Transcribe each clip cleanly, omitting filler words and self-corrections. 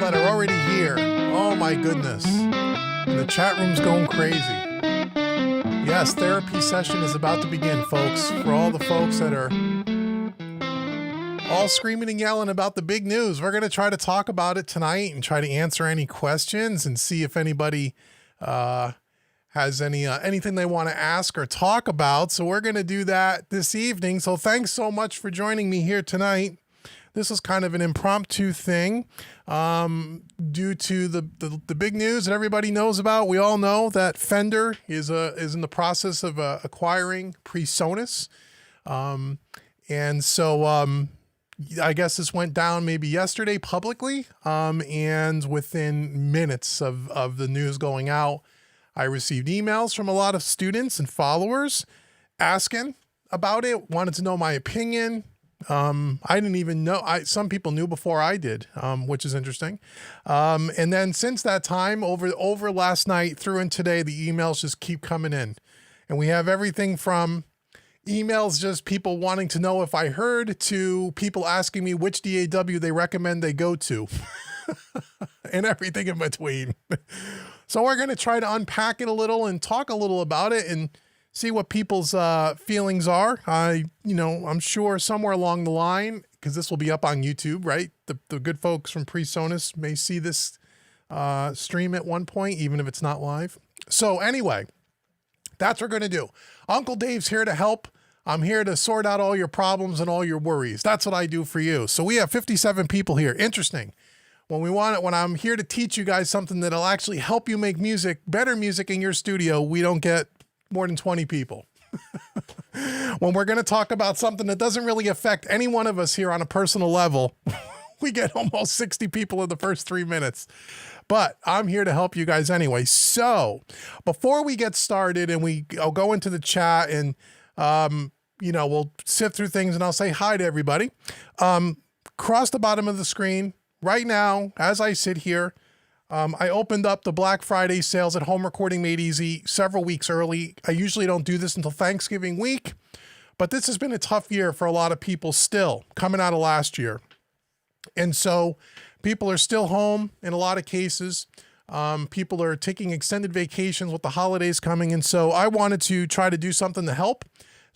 that are already here. Oh my goodness. The chat room's going crazy. Yes, therapy session is about to begin, folks. For all the folks that are all screaming and yelling about the big news, we're going to try to talk about it tonight and try to answer any questions and see if anybody has anything they want to ask or talk about. So we're going to do that this evening. So thanks so much for joining me here tonight. This is kind of an impromptu thing due to the big news that everybody knows about. We all know that Fender is in the process of acquiring Presonus. And so I guess this went down maybe yesterday publicly, and within minutes of the news going out, I received emails from a lot of students and followers asking about it, wanted to know my opinion. I didn't even know. Some people knew before I did, which is interesting. And then since that time, over last night through and today, the emails just keep coming in, and we have everything from emails just people wanting to know if I heard to people asking me which DAW they recommend they go to, and everything in between. So we're going to try to unpack it a little and talk a little about it and see what people's feelings are. I'm sure somewhere along the line, because this will be up on YouTube, right? The good folks from Presonus may see this stream at one point, even if it's not live. So anyway, that's what we're going to do. Uncle Dave's here to help. I'm here to sort out all your problems and all your worries. That's what I do for you. So we have 57 people here. Interesting. When I'm here to teach you guys something that'll actually help you make music, better music in your studio, we don't get more than 20 people. When we're going to talk about something that doesn't really affect any one of us here on a personal level, we get almost 60 people in the first 3 minutes. But I'm here to help you guys anyway. So before we get started and I'll go into the chat and, we'll sift through things and I'll say hi to everybody. Across the bottom of the screen right now, as I sit here, I opened up the Black Friday sales at Home Recording Made Easy several weeks early. I usually don't do this until Thanksgiving week, but this has been a tough year for a lot of people still coming out of last year. And so people are still home in a lot of cases. People are taking extended vacations with the holidays coming. And so I wanted to try to do something to help.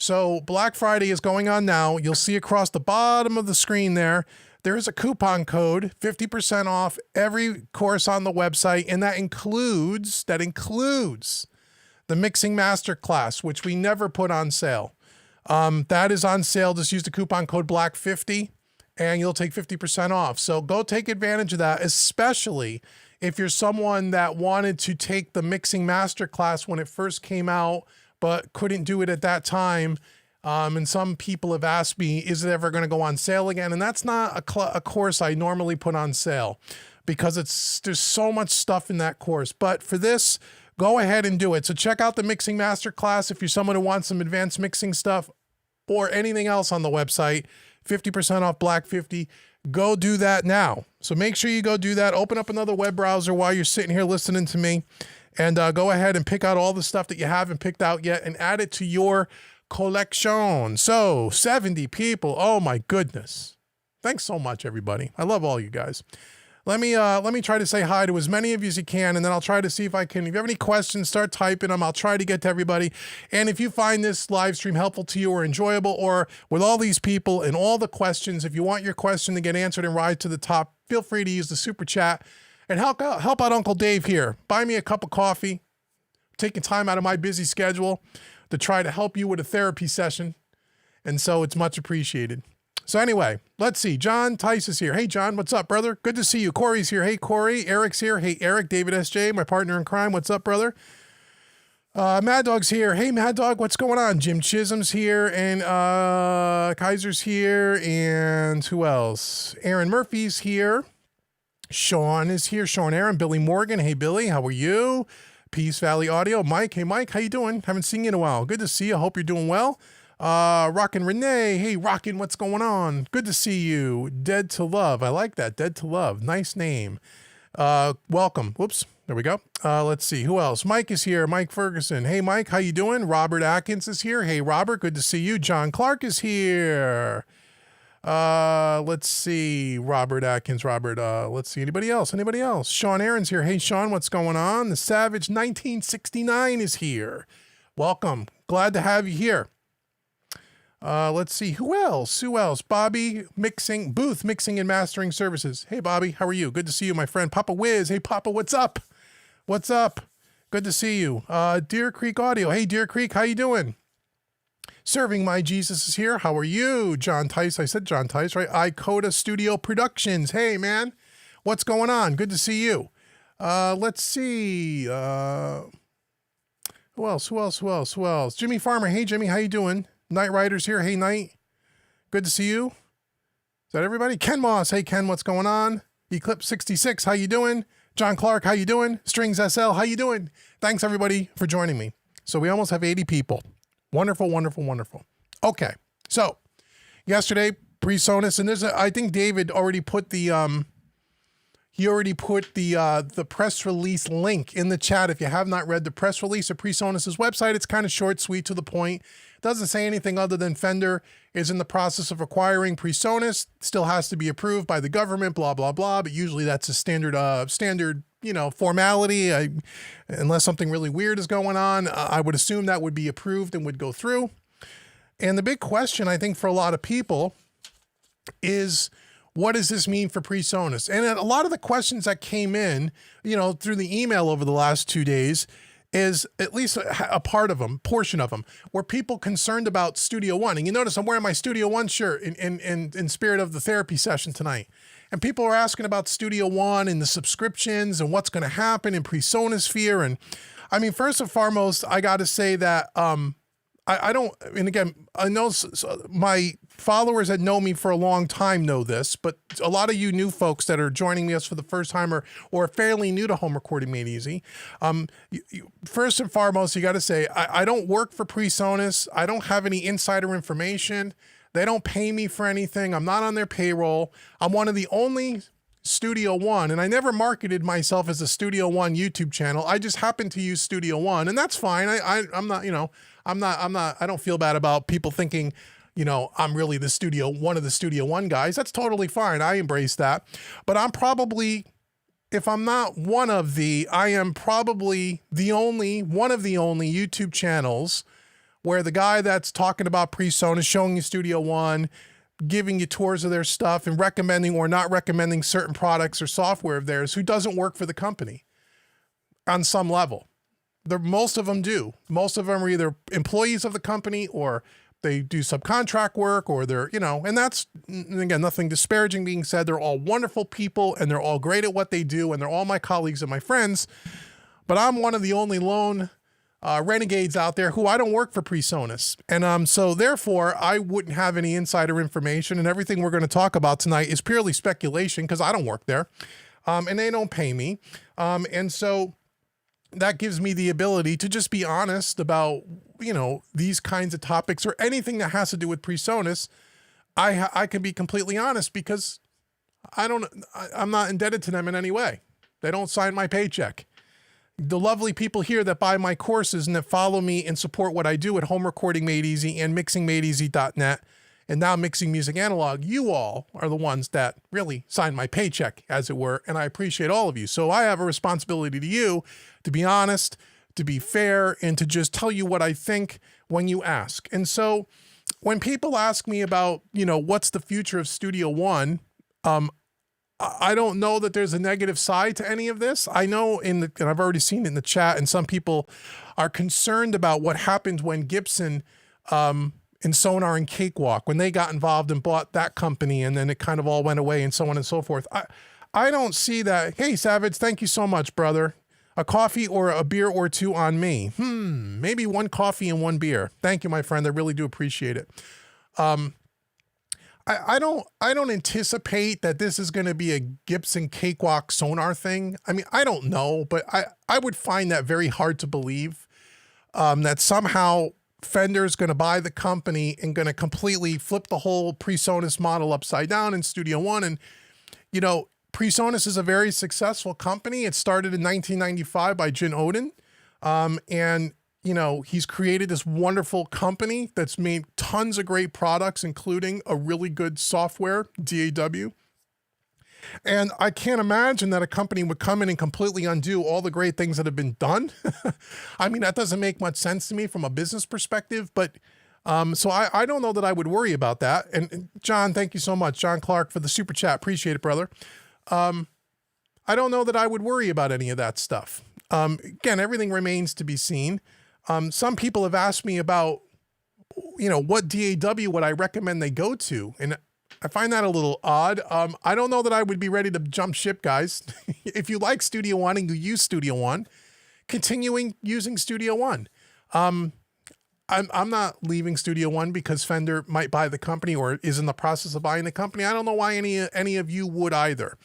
So Black Friday is going on now. You'll see across the bottom of the screen there is a coupon code, 50% off every course on the website. And that includes the mixing master class, which we never put on sale. That is on sale. Just use the coupon code BLACK50 and you'll take 50% off. So go take advantage of that, especially if you're someone that wanted to take the mixing master class when it first came out, but couldn't do it at that time. And some people have asked me, is it ever going to go on sale again? And that's not a course I normally put on sale because there's so much stuff in that course. But for this, go ahead and do it. So check out the mixing master class if you're someone who wants some advanced mixing stuff or anything else on the website. 50% off Black 50. Go do that now. So make sure you go do that. Open up another web browser while you're sitting here listening to me, and go ahead and pick out all the stuff that you haven't picked out yet and add it to your collection. So 70 people. Oh my goodness. Thanks so much, everybody. I love all you guys. Let me try to say hi to as many of you as you can, and then I'll try to see if I can. If you have any questions, start typing them. I'll try to get to everybody. And if you find this live stream helpful to you or enjoyable, or with all these people and all the questions, if you want your question to get answered and rise to the top, feel free to use the super chat and help out Uncle Dave here. Buy me a cup of coffee. Taking time out of my busy schedule to try to help you with a therapy session. And so it's much appreciated. So anyway, let's see. John Tice is here. Hey, John, what's up, brother? Good to see you. Corey's here. Hey, Corey. Eric's here. Hey, Eric. David S.J., my partner in crime. What's up, brother? Mad Dog's here. Hey, Mad Dog, what's going on? Jim Chisholm's here, and Kaiser's here, and who else? Aaron Murphy's here. Sean is here. Sean Aaron. Billy Morgan. Hey, Billy. How are you? Peace Valley Audio. Mike. Hey, Mike. How you doing? Haven't seen you in a while. Good to see you. Hope you're doing well. Rockin' Renee. Hey, Rockin', what's going on? Good to see you. Dead to Love. I like that. Dead to Love. Nice name. Welcome. Whoops. There we go. Let's see. Who else? Mike is here. Mike Ferguson. Hey, Mike. How you doing? Robert Atkins is here. Hey, Robert. Good to see you. John Clark is here. Let's see. Robert Atkins. Robert, let's see. Anybody else? Anybody else? Sean Aaron's here. Hey, Sean, what's going on? The Savage 1969 is here. Welcome. Glad to have you here. Let's see. Who else? Who else? Bobby Mixing, Booth Mixing and Mastering Services. Hey, Bobby. How are you? Good to see you, my friend. Papa Wiz. Hey, Papa, what's up? What's up? Good to see you. Deer Creek Audio. Hey, Deer Creek. How you doing? Serving My Jesus is here. How are you? John Tice. I said John Tice, right? iCoda Studio Productions. Hey, man. What's going on? Good to see you. Let's see. Who else? Who else? Who else? Who else? Jimmy Farmer. Hey, Jimmy. How you doing? Night Riders here. Hey, Night. Good to see you. Is that everybody? Ken Moss. Hey, Ken. What's going on? Eclipse 66. How you doing? John Clark. How you doing? Strings SL. How you doing? Thanks, everybody, for joining me. So we almost have 80 people. Wonderful, wonderful, wonderful. Okay, so yesterday, Presonus, and I think David already put the press release link in the chat. If you have not read the press release of Presonus's website, it's kind of short, sweet, to the point. Doesn't say anything other than Fender is in the process of acquiring Presonus. Still has to be approved by the government, blah, blah, blah. But usually that's a standard, formality. Unless something really weird is going on, I would assume that would be approved and would go through. And the big question, I think, for a lot of people is, what does this mean for Presonus? And a lot of the questions that came in, through the email over the last 2 days, is at least a portion of them, were people concerned about Studio One. And you notice I'm wearing my Studio One shirt in spirit of the therapy session tonight. And people are asking about Studio One and the subscriptions and what's going to happen in Presonosphere. And I mean, first and foremost, I got to say that I don't, and again, I know my followers that know me for a long time know this, but a lot of you new folks that are joining us for the first time or fairly new to Home Recording Made Easy, first and foremost, you got to say, I don't work for Presonus. I don't have any insider information. They don't pay me for anything. I'm not on their payroll. I'm one of the only Studio One, and I never marketed myself as a Studio One YouTube channel. I just happen to use Studio One, and that's fine. I'm not, I don't feel bad about people thinking, I'm really one of the Studio One guys. That's totally fine. I embrace that. But I'm probably, if I'm not I am probably one of the only YouTube channels where the guy that's talking about Presonus, showing you Studio One, giving you tours of their stuff and recommending or not recommending certain products or software of theirs, who doesn't work for the company on some level. Most of them do. Most of them are either employees of the company or they do subcontract work, or they're, and that's, again, nothing disparaging being said. They're all wonderful people and they're all great at what they do. And they're all my colleagues and my friends, but I'm one of the only lone renegades out there who I don't work for Presonus. And so therefore I wouldn't have any insider information, and everything we're going to talk about tonight is purely speculation because I don't work there, and they don't pay me. And so that gives me the ability to just be honest about, these kinds of topics or anything that has to do with Presonus. I can be completely honest because I'm not indebted to them in any way. They don't sign my paycheck. The lovely people here that buy my courses and that follow me and support what I do at Home Recording Made Easy and MixingMadeEasy.net and now Mixing Music Analog, you all are the ones that really sign my paycheck, as it were, and I appreciate all of you. So I have a responsibility to you to be honest, to be fair, and to just tell you what I think when you ask. And so when people ask me about, what's the future of Studio One, I don't know that there's a negative side to any of this. I know and I've already seen it in the chat, and some people are concerned about what happened when Gibson and Sonar and Cakewalk, when they got involved and bought that company, and then it kind of all went away and so on and so forth. I don't see that. Hey, Savage, thank you so much, brother. A coffee or a beer or two on me. Maybe one coffee and one beer. Thank you, my friend. I really do appreciate it. I don't anticipate that this is going to be a Gibson Cakewalk Sonar thing. I mean, I don't know, but I would find that very hard to believe, that somehow Fender is going to buy the company and going to completely flip the whole Presonus model upside down in Studio One. And, Presonus is a very successful company. It started in 1995 by Jin Odin. And, you know, he's created this wonderful company that's made tons of great products, including a really good software, DAW. And I can't imagine that a company would come in and completely undo all the great things that have been done. I mean, that doesn't make much sense to me from a business perspective, but so I don't know that I would worry about that. And John, thank you so much, John Clark, for the super chat. Appreciate it, brother. I don't know that I would worry about any of that stuff. Again, everything remains to be seen. Some people have asked me about, you know, what DAW would I recommend they go to? And I find that a little odd. I don't know that I would be ready to jump ship, guys. If you like Studio One and you use Studio One, continuing using Studio One. I'm not leaving Studio One because Fender might buy the company or is in the process of buying the company. I don't know why any of you would either.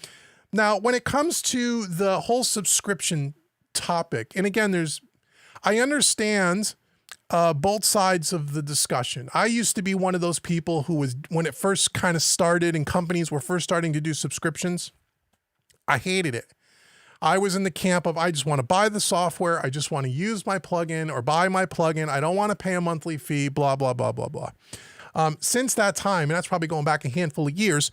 Now, when it comes to the whole subscription topic, and again, I understand both sides of the discussion. I used to be one of those people who was, when it first kind of started and companies were first starting to do subscriptions, I hated it. I was in the camp of, I just want to buy the software. I just want to use my plugin or buy my plugin. I don't want to pay a monthly fee, blah, blah, blah, blah, blah. Since that time, and that's probably going back a handful of years,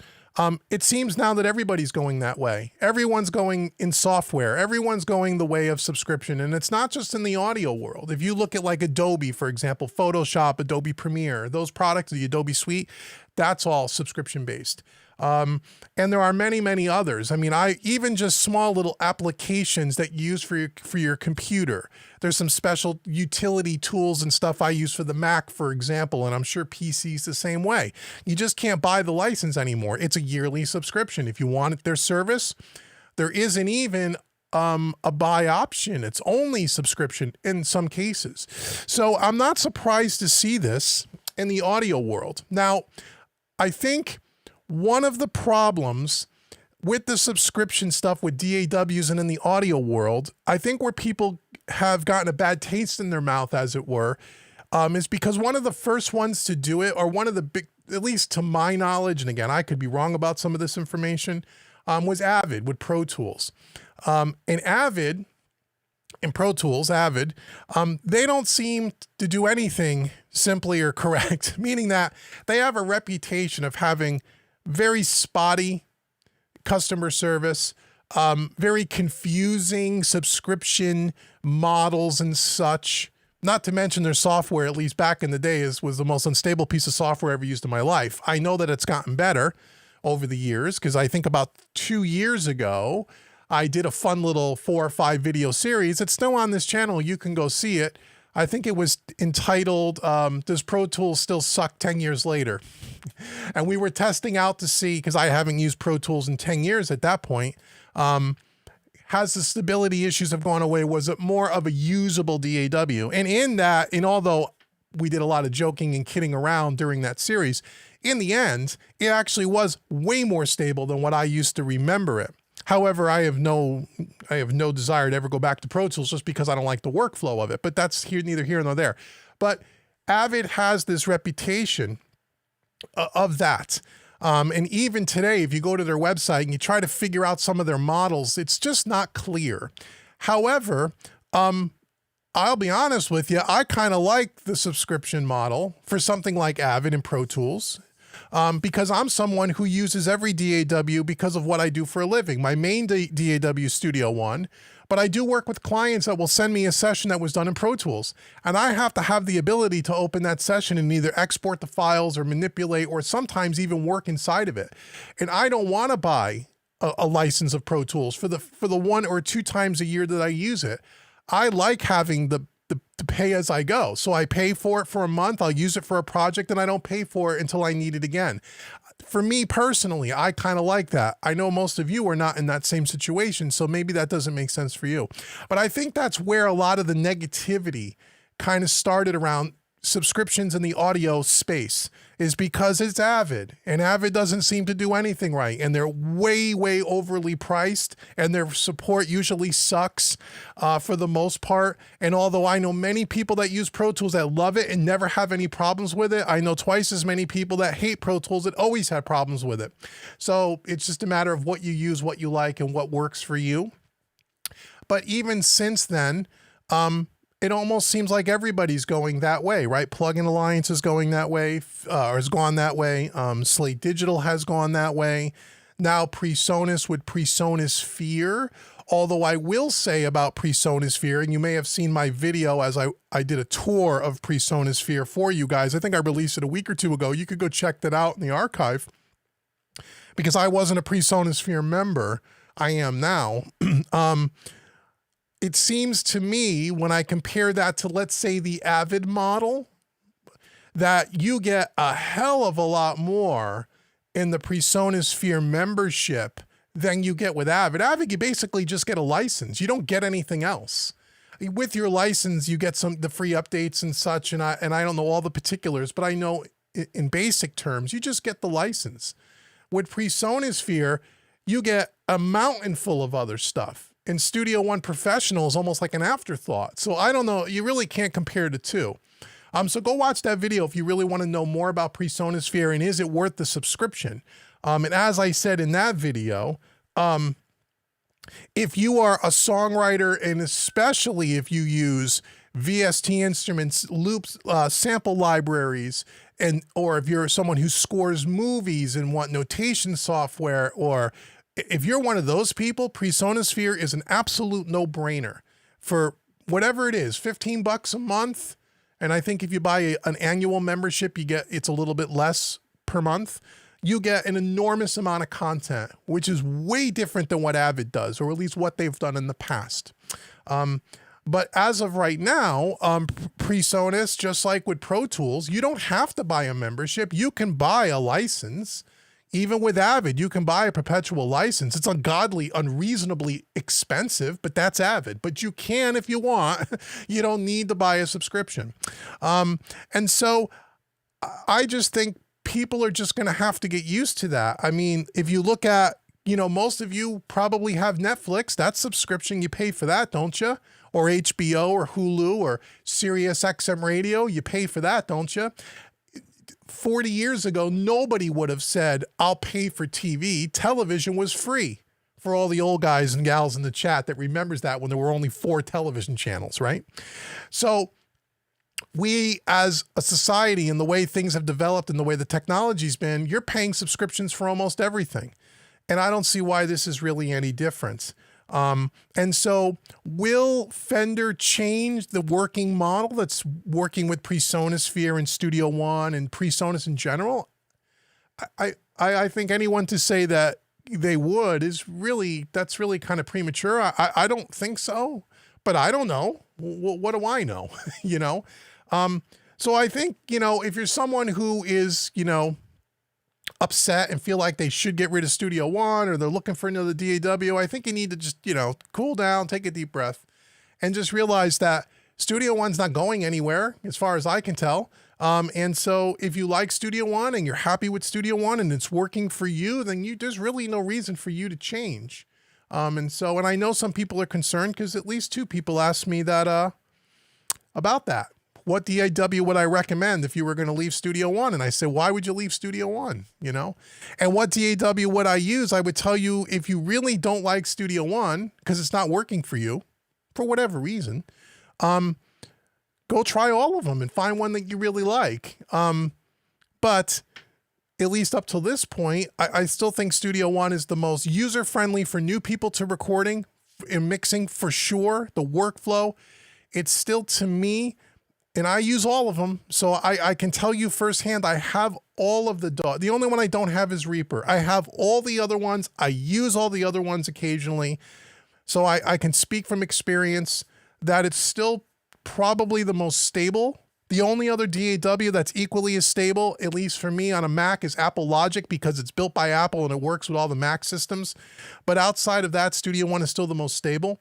it seems now that everybody's going that way. Everyone's going in software. Everyone's going the way of subscription. And it's not just in the audio world. If you look at like Adobe, for example, Photoshop, Adobe Premiere, those products, the Adobe Suite, that's all subscription based. And there are many, many others. I mean, even just small little applications that you use for your computer. There's some special utility tools and stuff I use for the Mac, for example, and I'm sure PC's the same way. You just can't buy the license anymore. It's a yearly subscription. If you want their service, there isn't even a buy option. It's only subscription in some cases. So I'm not surprised to see this in the audio world. Now, I think one of the problems with the subscription stuff with DAWs and in the audio world, I think where people have gotten a bad taste in their mouth, as it were, is because one of the first ones to do it, or one of the big, at least to my knowledge, and again, I could be wrong about some of this information, was Avid with Pro Tools. And Avid, in Pro Tools, Avid, they don't seem to do anything simply or correct, meaning that they have a reputation of having very spotty customer service, very confusing subscription models and such. Not to mention their software, at least back in the day, was the most unstable piece of software I ever used in my life. I know that it's gotten better over the years because I think about 2 years ago, I did a fun little 4 or 5 video series. It's still on this channel. You can go see it. I think it was entitled, Does Pro Tools Still Suck 10 Years Later? And we were testing out to see, because I haven't used Pro Tools in 10 years at that point, has the stability issues have gone away? Was it more of a usable DAW? And in that, and although we did a lot of joking and kidding around during that series, in the end, it actually was way more stable than what I used to remember it. However, I have no desire to ever go back to Pro Tools just because I don't like the workflow of it, but that's neither here nor there. But Avid has this reputation of that. And even today, if you go to their website and you try to figure out some of their models, it's just not clear. However, I'll be honest with you, I kind of like the subscription model for something like Avid and Pro Tools. Because I'm someone who uses every DAW because of what I do for a living. My main DAW Studio One, but I do work with clients that will send me a session that was done in Pro Tools. And I have to have the ability to open that session and either export the files or manipulate or sometimes even work inside of it. And I don't want to buy a license of Pro Tools for the 1 or 2 times a year that I use it. I like having the pay as I go. So I pay for it for a month, I'll use it for a project, and I don't pay for it until I need it again. For me personally, I kind of like that. I know most of you are not in that same situation, so maybe that doesn't make sense for you. But I think that's where a lot of the negativity kind of started around subscriptions in the audio space, is because it's Avid, and Avid doesn't seem to do anything right, and they're way, way overly priced, and their support usually sucks for the most part. And although I know many people that use Pro Tools that love it and never have any problems with it, I know twice as many people that hate Pro Tools that always have problems with it. So it's just a matter of what you use, what you like, and what works for you. But even since then, it almost seems like everybody's going that way, right? Plugin Alliance is going that way, or has gone that way. Slate Digital has gone that way. Now Presonus with Presonus Sphere. Although I will say about Presonus Sphere, and you may have seen my video as I did a tour of Presonus Sphere for you guys. I think I released it a week or two ago. You could go check that out in the archive. Because I wasn't a Presonus Sphere member, I am now. It seems to me, when I compare that to, let's say, the Avid model, that you get a hell of a lot more in the Presonus Sphere membership than you get with Avid. Avid, you basically just get a license. You don't get anything else. With your license, you get the free updates and such, and I don't know all the particulars, but I know in basic terms, you just get the license. With Presonus Sphere, you get a mountain full of other stuff. And Studio One Professional is almost like an afterthought. So I don't know, you really can't compare the two. So go watch that video if you really want to know more about Presonus Sphere and is it worth the subscription. And as I said in that video, if you are a songwriter, and especially if you use VST instruments, loops, sample libraries, or if you're someone who scores movies and want notation software, or if you're one of those people, Presonus Sphere is an absolute no-brainer for whatever it is, $15 a month. And I think if you buy an annual membership, it's a little bit less per month. You get an enormous amount of content, which is way different than what Avid does, or at least what they've done in the past. But as of right now, Presonus, just like with Pro Tools, you don't have to buy a membership. You can buy a license. Even with Avid, you can buy a perpetual license. It's ungodly, unreasonably expensive, but that's Avid. But you can if you want. You don't need to buy a subscription. And so I just think people are just going to have to get used to that. I mean, if you look at, most of you probably have Netflix. That's subscription. You pay for that, don't you? Or HBO or Hulu or Sirius XM Radio. You pay for that, don't you? 40 years ago, nobody would have said, I'll pay for TV. Television was free, for all the old guys and gals in the chat that remembers that when there were only 4 television channels, right? So we as a society, and the way things have developed and the way the technology's been, you're paying subscriptions for almost everything. And I don't see why this is really any different. And so will Fender change the working model that's working with Presonus Sphere and Studio One and Presonus in general? I think anyone to say that they would that's really kind of premature. I don't think so, but I don't know. What do I know? So I think, if you're someone who is, upset and feel like they should get rid of Studio One, or they're looking for another DAW, I think you need to just, cool down, take a deep breath, and just realize that Studio One's not going anywhere as far as I can tell. And so if you like Studio One and you're happy with Studio One and it's working for you, then there's really no reason for you to change. And I know some people are concerned because at least 2 people asked me that, about that. What DAW would I recommend if you were going to leave Studio One? And I said, why would you leave Studio One? And what DAW would I use? I would tell you, if you really don't like Studio One because it's not working for you, for whatever reason, go try all of them and find one that you really like. But at least up till this point, I still think Studio One is the most user-friendly for new people to recording and mixing, for sure. The workflow, it's still, to me, and I use all of them, so I can tell you firsthand, I have all of the DAW. The only one I don't have is Reaper. I have all the other ones. I use all the other ones occasionally. So I can speak from experience that it's still probably the most stable. The only other DAW that's equally as stable, at least for me on a Mac, is Apple Logic, because it's built by Apple and it works with all the Mac systems. But outside of that, Studio One is still the most stable.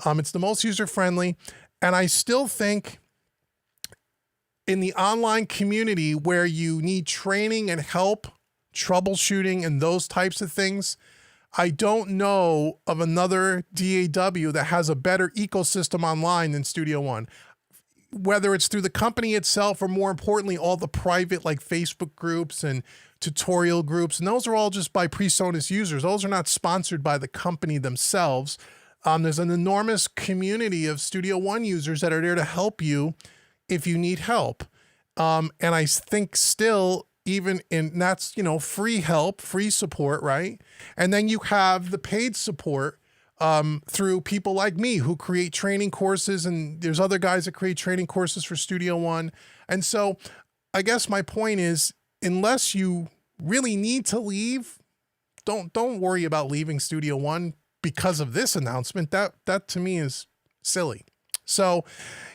It's the most user-friendly. And I still think, in the online community where you need training and help, troubleshooting and those types of things, I don't know of another DAW that has a better ecosystem online than Studio One. Whether it's through the company itself, or more importantly, all the private like Facebook groups and tutorial groups, and those are all just by Presonus users. Those are not sponsored by the company themselves. There's an enormous community of Studio One users that are there to help you if you need help. And I think still, even in that's, free help, free support, right? And then you have the paid support through people like me who create training courses, and there's other guys that create training courses for Studio One. And so I guess my point is, unless you really need to leave, don't worry about leaving Studio One because of this announcement. That to me is silly. So,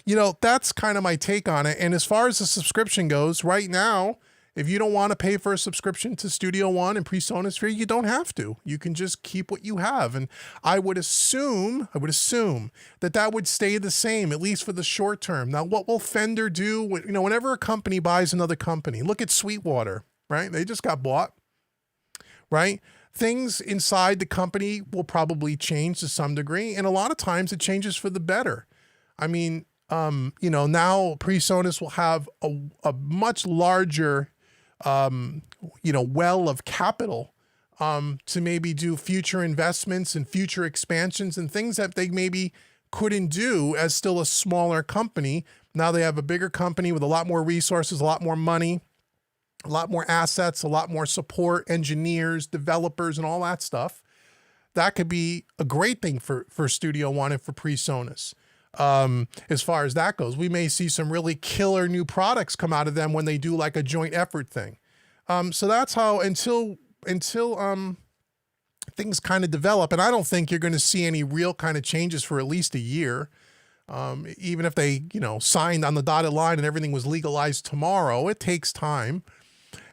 that's kind of my take on it. And as far as the subscription goes, right now, if you don't want to pay for a subscription to Studio One and Presonus Sphere, you don't have to. You can just keep what you have. And I would assume that would stay the same, at least for the short term. Now, what will Fender do? Whenever a company buys another company, look at Sweetwater, right? They just got bought, right? Things inside the company will probably change to some degree. And a lot of times it changes for the better. I mean, now Presonus will have a much larger, well of capital to maybe do future investments and future expansions and things that they maybe couldn't do as still a smaller company. Now they have a bigger company with a lot more resources, a lot more money, a lot more assets, a lot more support, engineers, developers, and all that stuff. That could be a great thing for Studio One and for Presonus. As far as that goes, we may see some really killer new products come out of them when they do like a joint effort thing. So that's how until things kind of develop, and I don't think you're going to see any real kind of changes for at least a year. Even if they, signed on the dotted line and everything was legalized tomorrow, it takes time.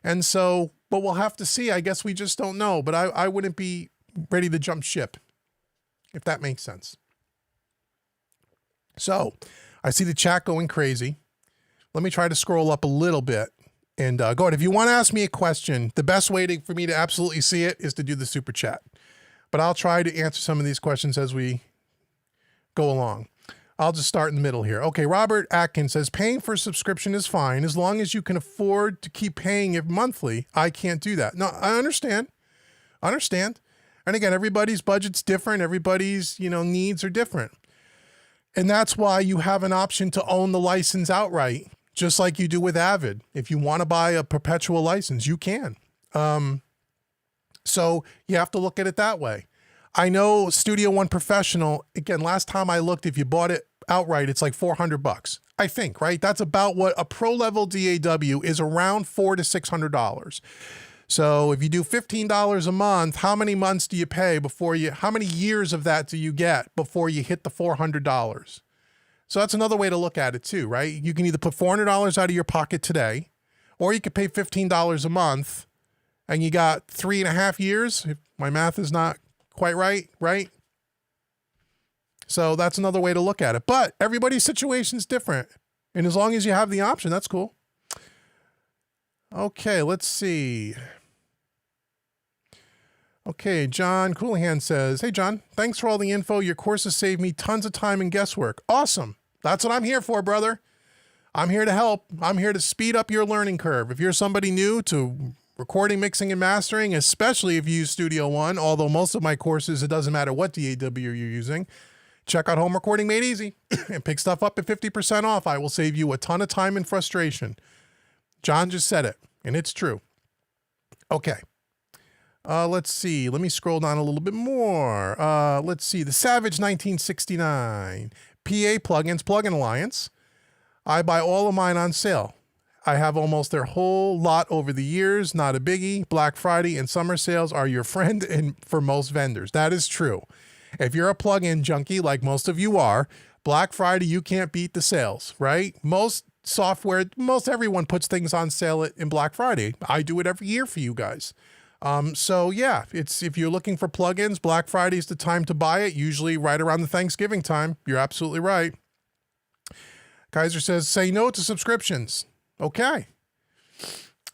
And so, but we'll have to see. I guess we just don't know, but I wouldn't be ready to jump ship, if that makes sense. So I see the chat going crazy. Let me try to scroll up a little bit and go ahead. If you want to ask me a question, the best way for me to absolutely see it is to do the super chat. But I'll try to answer some of these questions as we go along. I'll just start in the middle here. Okay, Robert Atkins says, paying for a subscription is fine as long as you can afford to keep paying it monthly. I can't do that. No, I understand. And again, everybody's budget's different. Everybody's, needs are different. And that's why you have an option to own the license outright, just like you do with Avid. If you want to buy a perpetual license, you can. So you have to look at it that way. I know Studio One Professional, again, last time I looked, if you bought it outright, it's like $400, I think, right? That's about what a pro level DAW is, around $400 to $600. So if you do $15 a month, how many months do you pay how many years of that do you get before you hit the $400? So that's another way to look at it too, right? You can either put $400 out of your pocket today, or you could pay $15 a month and you got 3.5 years. If my math is not quite right? So that's another way to look at it. But everybody's situation is different. And as long as you have the option, that's cool. Okay, let's see. Okay, John Coolahan says, hey, John, thanks for all the info. Your courses saved me tons of time and guesswork. Awesome. That's what I'm here for, brother. I'm here to help. I'm here to speed up your learning curve. If you're somebody new to recording, mixing, and mastering, especially if you use Studio One, although most of my courses, it doesn't matter what DAW you're using, check out Home Recording Made Easy and pick stuff up at 50% off. I will save you a ton of time and frustration. John just said it, and it's true. Okay. Let's see. Let me scroll down a little bit more. Let's see. The Savage 1969. PA Plugins, Plugin Alliance. I buy all of mine on sale. I have almost their whole lot over the years. Not a biggie. Black Friday and summer sales are your friend and for most vendors. That is true. If you're a plugin junkie, like most of you are, Black Friday, you can't beat the sales, right? Most everyone puts things on sale in Black Friday. I do it every year for you guys. So yeah, if you're looking for plugins, Black Friday is the time to buy it, usually right around the Thanksgiving time. You're absolutely right. Kaiser says, say no to subscriptions. Okay.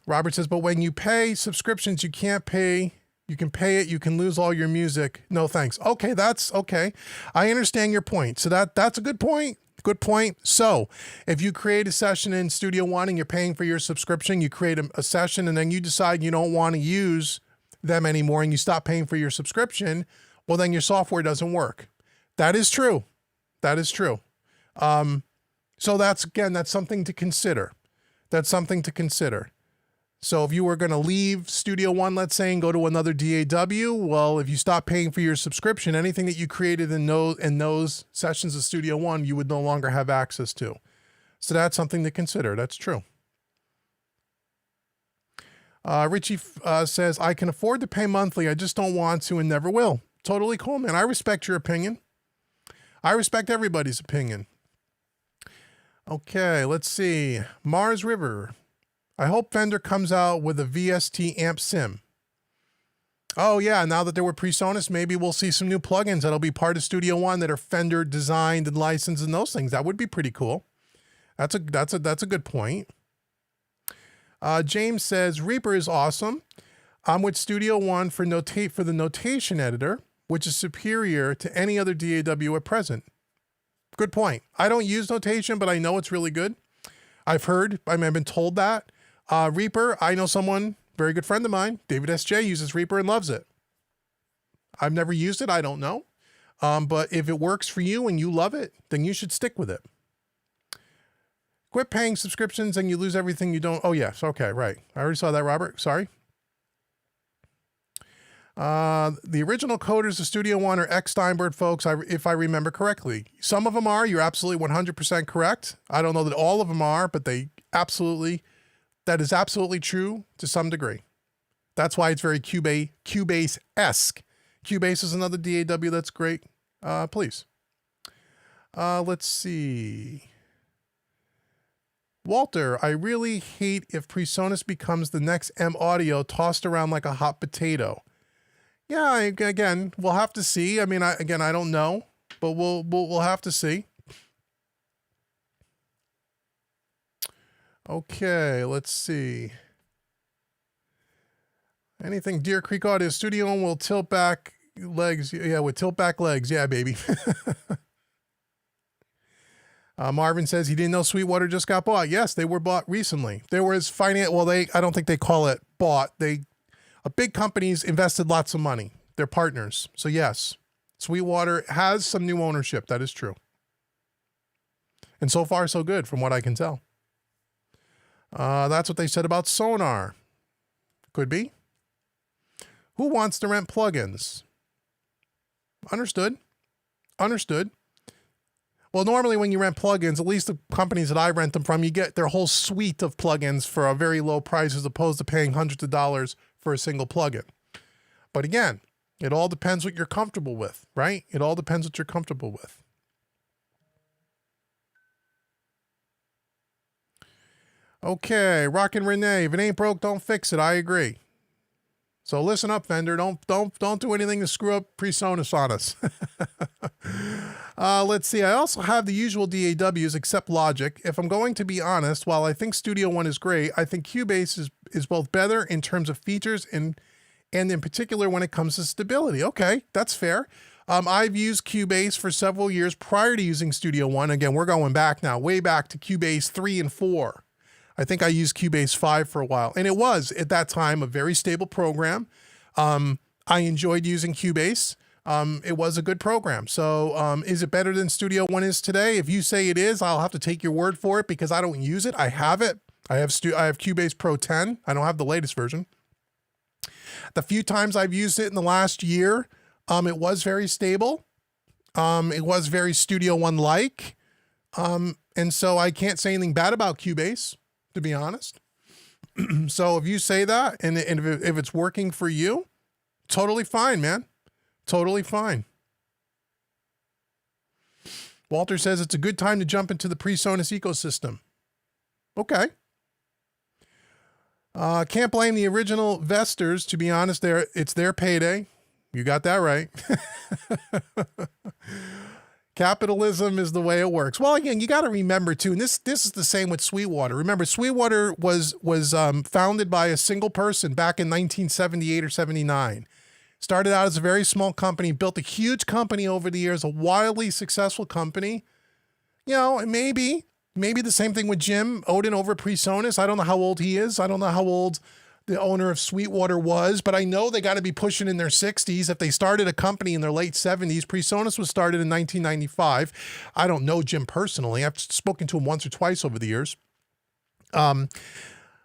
Robert says, but when you pay subscriptions, you can't pay. You can pay it. You can lose all your music. No, thanks. Okay. That's okay. I understand your point. So that's a good point. Good point. So if you create a session in Studio One and you're paying for your subscription, you create a session and then you decide you don't want to use them anymore and you stop paying for your subscription, well, then your software doesn't work. That is true. That is true. So that's something to consider. That's something to consider. So if you were going to leave Studio One, let's say, and go to another DAW, well, if you stop paying for your subscription, anything that you created in those sessions of Studio One, you would no longer have access to. So that's something to consider. That's true. Richie says, I can afford to pay monthly. I just don't want to and never will. Totally cool, man. I respect your opinion. I respect everybody's opinion. Okay, let's see. Mars River. I hope Fender comes out with a VST amp sim. Oh yeah, now that there were Presonus, maybe we'll see some new plugins that'll be part of Studio One that are Fender designed and licensed and those things. That would be pretty cool. That's a good point. James says, Reaper is awesome. I'm with Studio One for the notation editor, which is superior to any other DAW at present. Good point. I don't use notation, but I know it's really good. I've been told that. Reaper, I know someone, very good friend of mine, David S.J. uses Reaper and loves it. I've never used it. I don't know. But if it works for you and you love it, then you should stick with it. Quit paying subscriptions and you lose everything you don't. Oh, yes. Okay, right. I already saw that, Robert. Sorry. The original coders of Studio One are ex-Steinberg folks, if I remember correctly. Some of them are. You're absolutely 100% correct. I don't know that all of them are, but that is absolutely true to some degree. That's why it's very Cubase-esque. Cubase is another DAW that's great. Please. Let's see. Walter, I really hate if Presonus becomes the next M Audio tossed around like a hot potato. Yeah, again, we'll have to see. I mean, I don't know, but we'll have to see. Okay, let's see. Anything Deer Creek Audio Studio will tilt back legs. Yeah, with tilt back legs. Yeah, baby. Marvin says he didn't know Sweetwater just got bought. Yes, they were bought recently. There was I don't think they call it bought. Big companies invested lots of money. They're partners. So yes, Sweetwater has some new ownership. That is true. And so far, so good from what I can tell. That's what they said about Sonar. Could be. Who wants to rent plugins? Understood. Understood. Well, normally when you rent plugins, at least the companies that I rent them from, you get their whole suite of plugins for a very low price as opposed to paying hundreds of dollars for a single plugin. But again, it all depends what you're comfortable with, right? It all depends what you're comfortable with. Okay, Rockin' Renee, if it ain't broke, don't fix it. I agree. So listen up, Fender. Don't do anything to screw up Presonus on us. Let's see. I also have the usual DAWs except Logic. If I'm going to be honest, while I think Studio One is great, I think Cubase is both better in terms of features and in particular when it comes to stability. Okay, that's fair. I've used Cubase for several years prior to using Studio One. Again, we're going back now, way back to Cubase 3 and 4. I think I used Cubase 5 for a while, and it was, at that time, a very stable program. I enjoyed using Cubase. It was a good program. So is it better than Studio One is today? If you say it is, I'll have to take your word for it because I don't use it. I have it. I have Cubase Pro 10. I don't have the latest version. The few times I've used it in the last year, it was very stable. It was very Studio One-like. And so I can't say anything bad about Cubase, to be honest. So if you say that and if it's working for you, totally fine, man. Totally fine. Walter says it's a good time to jump into the Presonus ecosystem. Okay. Can't blame the original investors, to be honest. It's their payday. You got that right. Capitalism is the way it works. Well, again, you got to remember too, and this is the same with Sweetwater. Remember, Sweetwater was founded by a single person back in 1978 or 79. Started out as a very small company, built a huge company over the years, a wildly successful company. You know, and maybe the same thing with Jim Odin over at Presonus. I don't know how old he is. I don't know how old the owner of Sweetwater was, but I know they got to be pushing in their 60s. If they started a company in their late 70s, Presonus was started in 1995. I don't know Jim personally. I've spoken to him once or twice over the years. I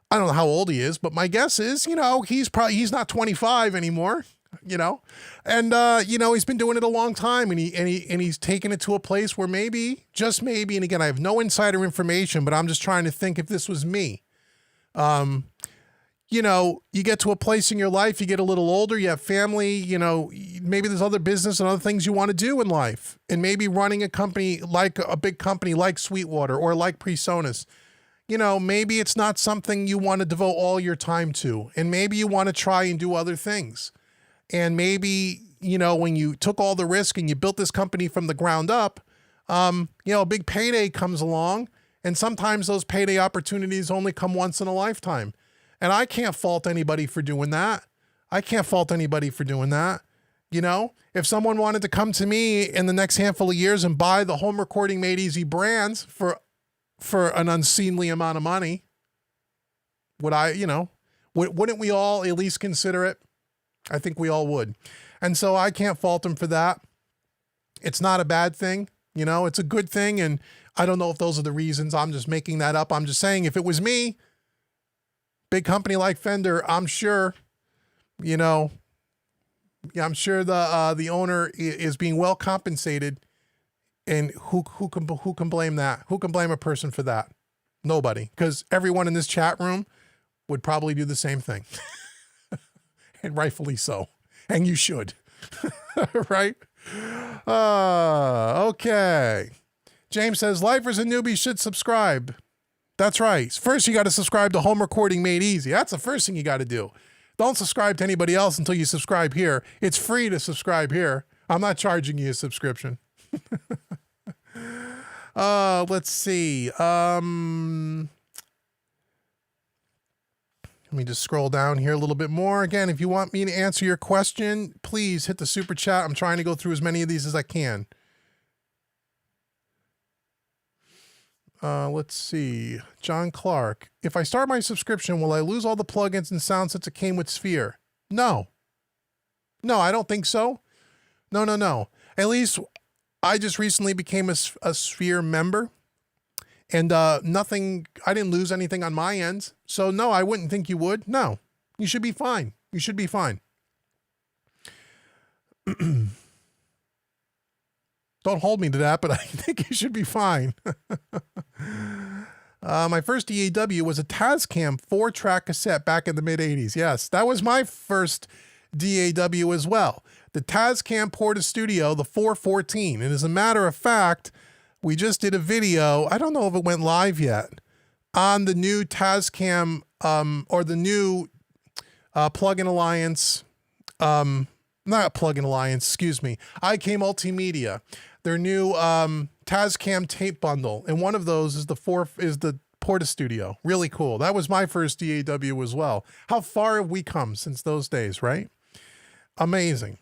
don't know how old he is, but my guess is, he's not 25 anymore, and he's been doing it a long time, and he's taken it to a place where maybe, just maybe, and again, I have no insider information, but I'm just trying to think if this was me. You get to a place in your life, you get a little older, you have family, maybe there's other business and other things you want to do in life. And maybe running a company like a big company like Sweetwater or like Presonus, maybe it's not something you want to devote all your time to. And maybe you want to try and do other things. And maybe, when you took all the risk and you built this company from the ground up, a big payday comes along. And sometimes those payday opportunities only come once in a lifetime. And I can't fault anybody for doing that. If someone wanted to come to me in the next handful of years and buy the home recording made easy brands for an unseemly amount of money, wouldn't we all at least consider it? I think we all would. And so I can't fault them for that. It's not a bad thing. It's a good thing. And I don't know if those are the reasons. I'm just making that up. I'm just saying, if it was me, big company like Fender, I'm sure, I'm sure the owner is being well compensated, and who can blame that? Who can blame a person for that? Nobody, because everyone in this chat room would probably do the same thing, and rightfully so, and you should, right? Okay. James says, lifers and newbies should subscribe. That's right. First, you got to subscribe to Home Recording Made Easy. That's the first thing you got to do. Don't subscribe to anybody else until you subscribe here. It's free to subscribe here. I'm not charging you a subscription. Let's see. Let me just scroll down here a little bit more. Again, if you want me to answer your question, please hit the super chat. I'm trying to go through as many of these as I can. Let's see. John Clark. If I start my subscription, will I lose all the plugins and sound sets that came with Sphere? No. No, I don't think so. No. At least I just recently became a Sphere member, and I didn't lose anything on my end. So no, I wouldn't think you would. No, you should be fine. You should be fine. Don't hold me to that, but I think you should be fine. My first DAW was a Tascam 4-track cassette back in the mid-'80s. Yes, that was my first DAW as well. The Tascam Porta Studio, the 414. And as a matter of fact, we just did a video, I don't know if it went live yet, on the new Tascam, or the new Plug-in Alliance, not Plug-in Alliance, excuse me, IK Multimedia. Their new Tascam tape bundle, and one of those is the Porta Studio. Really cool. That was my first DAW as well. How far have we come since those days, right? Amazing.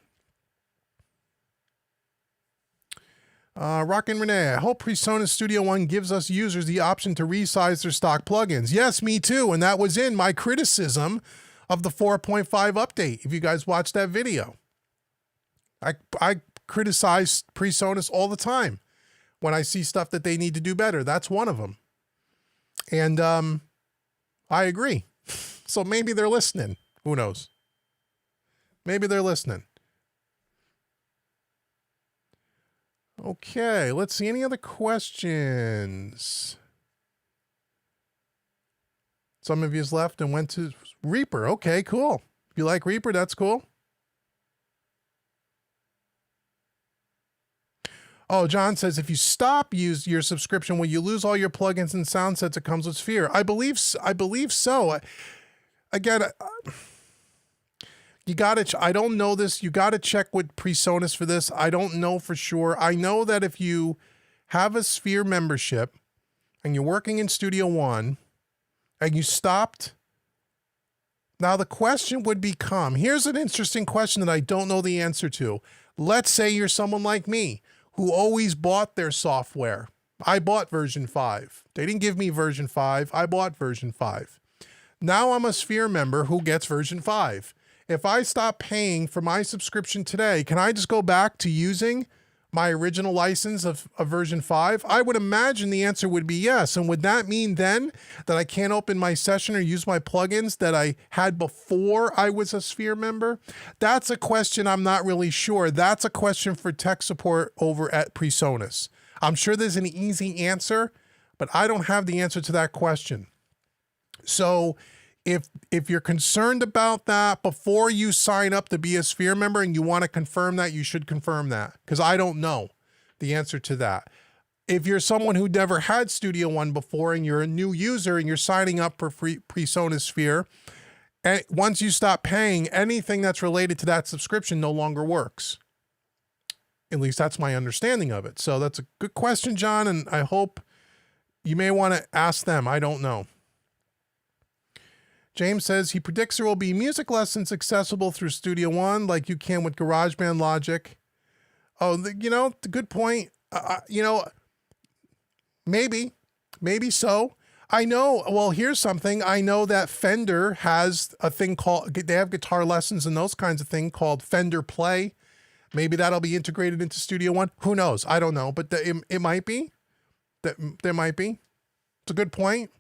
Rockin' Renee, I hope Presonus Studio One gives us users the option to resize their stock plugins. Yes, me too, and that was in my criticism of the 4.5 update. If you guys watched that video, I criticize Presonus all the time when I see stuff that they need to do better. That's one of them. And I agree. So maybe they're listening. Who knows? Maybe they're listening. Okay, let's see. Any other questions? Some of you's left and went to Reaper. Okay, cool. If you like Reaper, that's cool. Oh, John says, if you stop your subscription, will you lose all your plugins and sound sets that comes with Sphere? I believe so. Again, you got to, I don't know this. You got to check with Presonus for this. I don't know for sure. I know that if you have a Sphere membership and you're working in Studio One and you stopped, now the question would become, here's an interesting question that I don't know the answer to. Let's say you're someone like me who always bought their software. I bought version 5. They didn't give me version 5. I bought version 5. Now I'm a Sphere member who gets version 5. If I stop paying for my subscription today, can I just go back to using my original license of version 5? I would imagine the answer would be yes. And would that mean then that I can't open my session or use my plugins that I had before I was a Sphere member? That's a question I'm not really sure. That's a question for tech support over at Presonus. I'm sure there's an easy answer, but I don't have the answer to that question. So if you're concerned about that before you sign up to be a Sphere member and you want to confirm that, you should confirm that, because I don't know the answer to that. If you're someone who never had Studio One before and you're a new user and you're signing up for Presonus Sphere, and once you stop paying, anything that's related to that subscription no longer works. At least that's my understanding of it. So that's a good question, John, and I hope you may want to ask them. I don't know. James says he predicts there will be music lessons accessible through Studio One like you can with GarageBand Logic. Oh, good point. Maybe so. I know, well, here's something. I know that Fender has a thing called, they have guitar lessons and those kinds of things called Fender Play. Maybe that'll be integrated into Studio One. Who knows? I don't know, but it might be. There might be. It's a good point.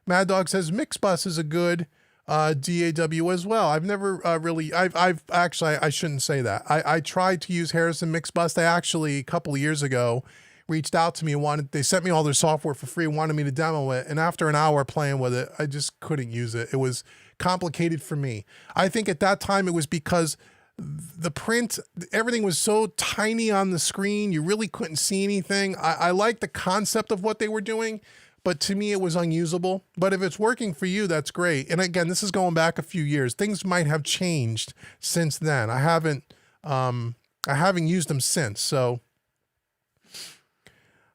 Mad Dog says Mixbus is a good DAW as well. I've never I've actually, I shouldn't say that. I tried to use Harrison Mixbus. They actually, a couple of years ago, reached out to me and they sent me all their software for free and wanted me to demo it. And after an hour playing with it, I just couldn't use it. It was complicated for me. I think at that time it was because the print, everything was so tiny on the screen. You really couldn't see anything. I like the concept of what they were doing, but to me, it was unusable. But if it's working for you, that's great. And again, this is going back a few years. Things might have changed since then. I haven't used them since. So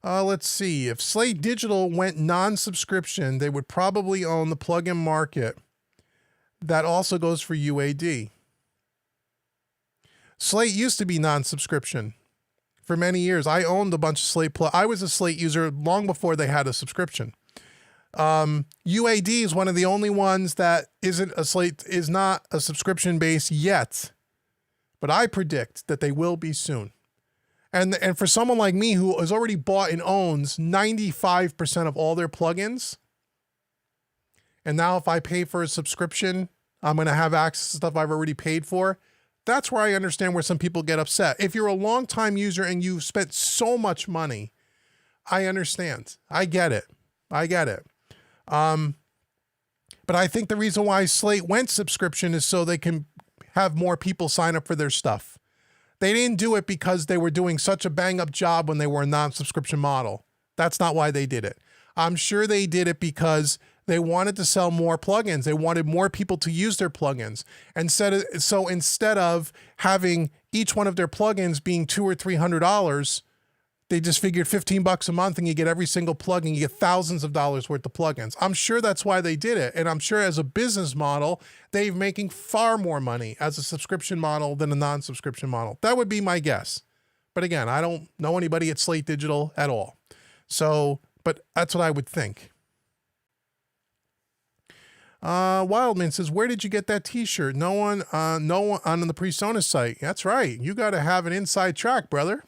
let's see. If Slate Digital went non-subscription, they would probably own the plugin market. That also goes for UAD. Slate used to be non-subscription. For many years, I owned a bunch of Slate Plus. I was a Slate user long before they had a subscription. UAD is one of the only ones that is not a subscription base yet, but I predict that they will be soon. And for someone like me who has already bought and owns 95% of all their plugins, and now if I pay for a subscription, I'm going to have access to stuff I've already paid for. That's where I understand where some people get upset. If you're a longtime user and you've spent so much money, I understand. I get it. But I think the reason why Slate went subscription is so they can have more people sign up for their stuff. They didn't do it because they were doing such a bang-up job when they were a non-subscription model. That's not why they did it. I'm sure they did it because they wanted to sell more plugins. They wanted more people to use their plugins. And so instead of having each one of their plugins being $200 or $300, they just figured $15 a month and you get every single plugin, you get thousands of dollars worth of plugins. I'm sure that's why they did it. And I'm sure as a business model, they're making far more money as a subscription model than a non-subscription model. That would be my guess. But again, I don't know anybody at Slate Digital at all. So, but that's what I would think. Wildman says, where did you get that t-shirt? No one on the Presonus site. That's right. You got to have an inside track, brother.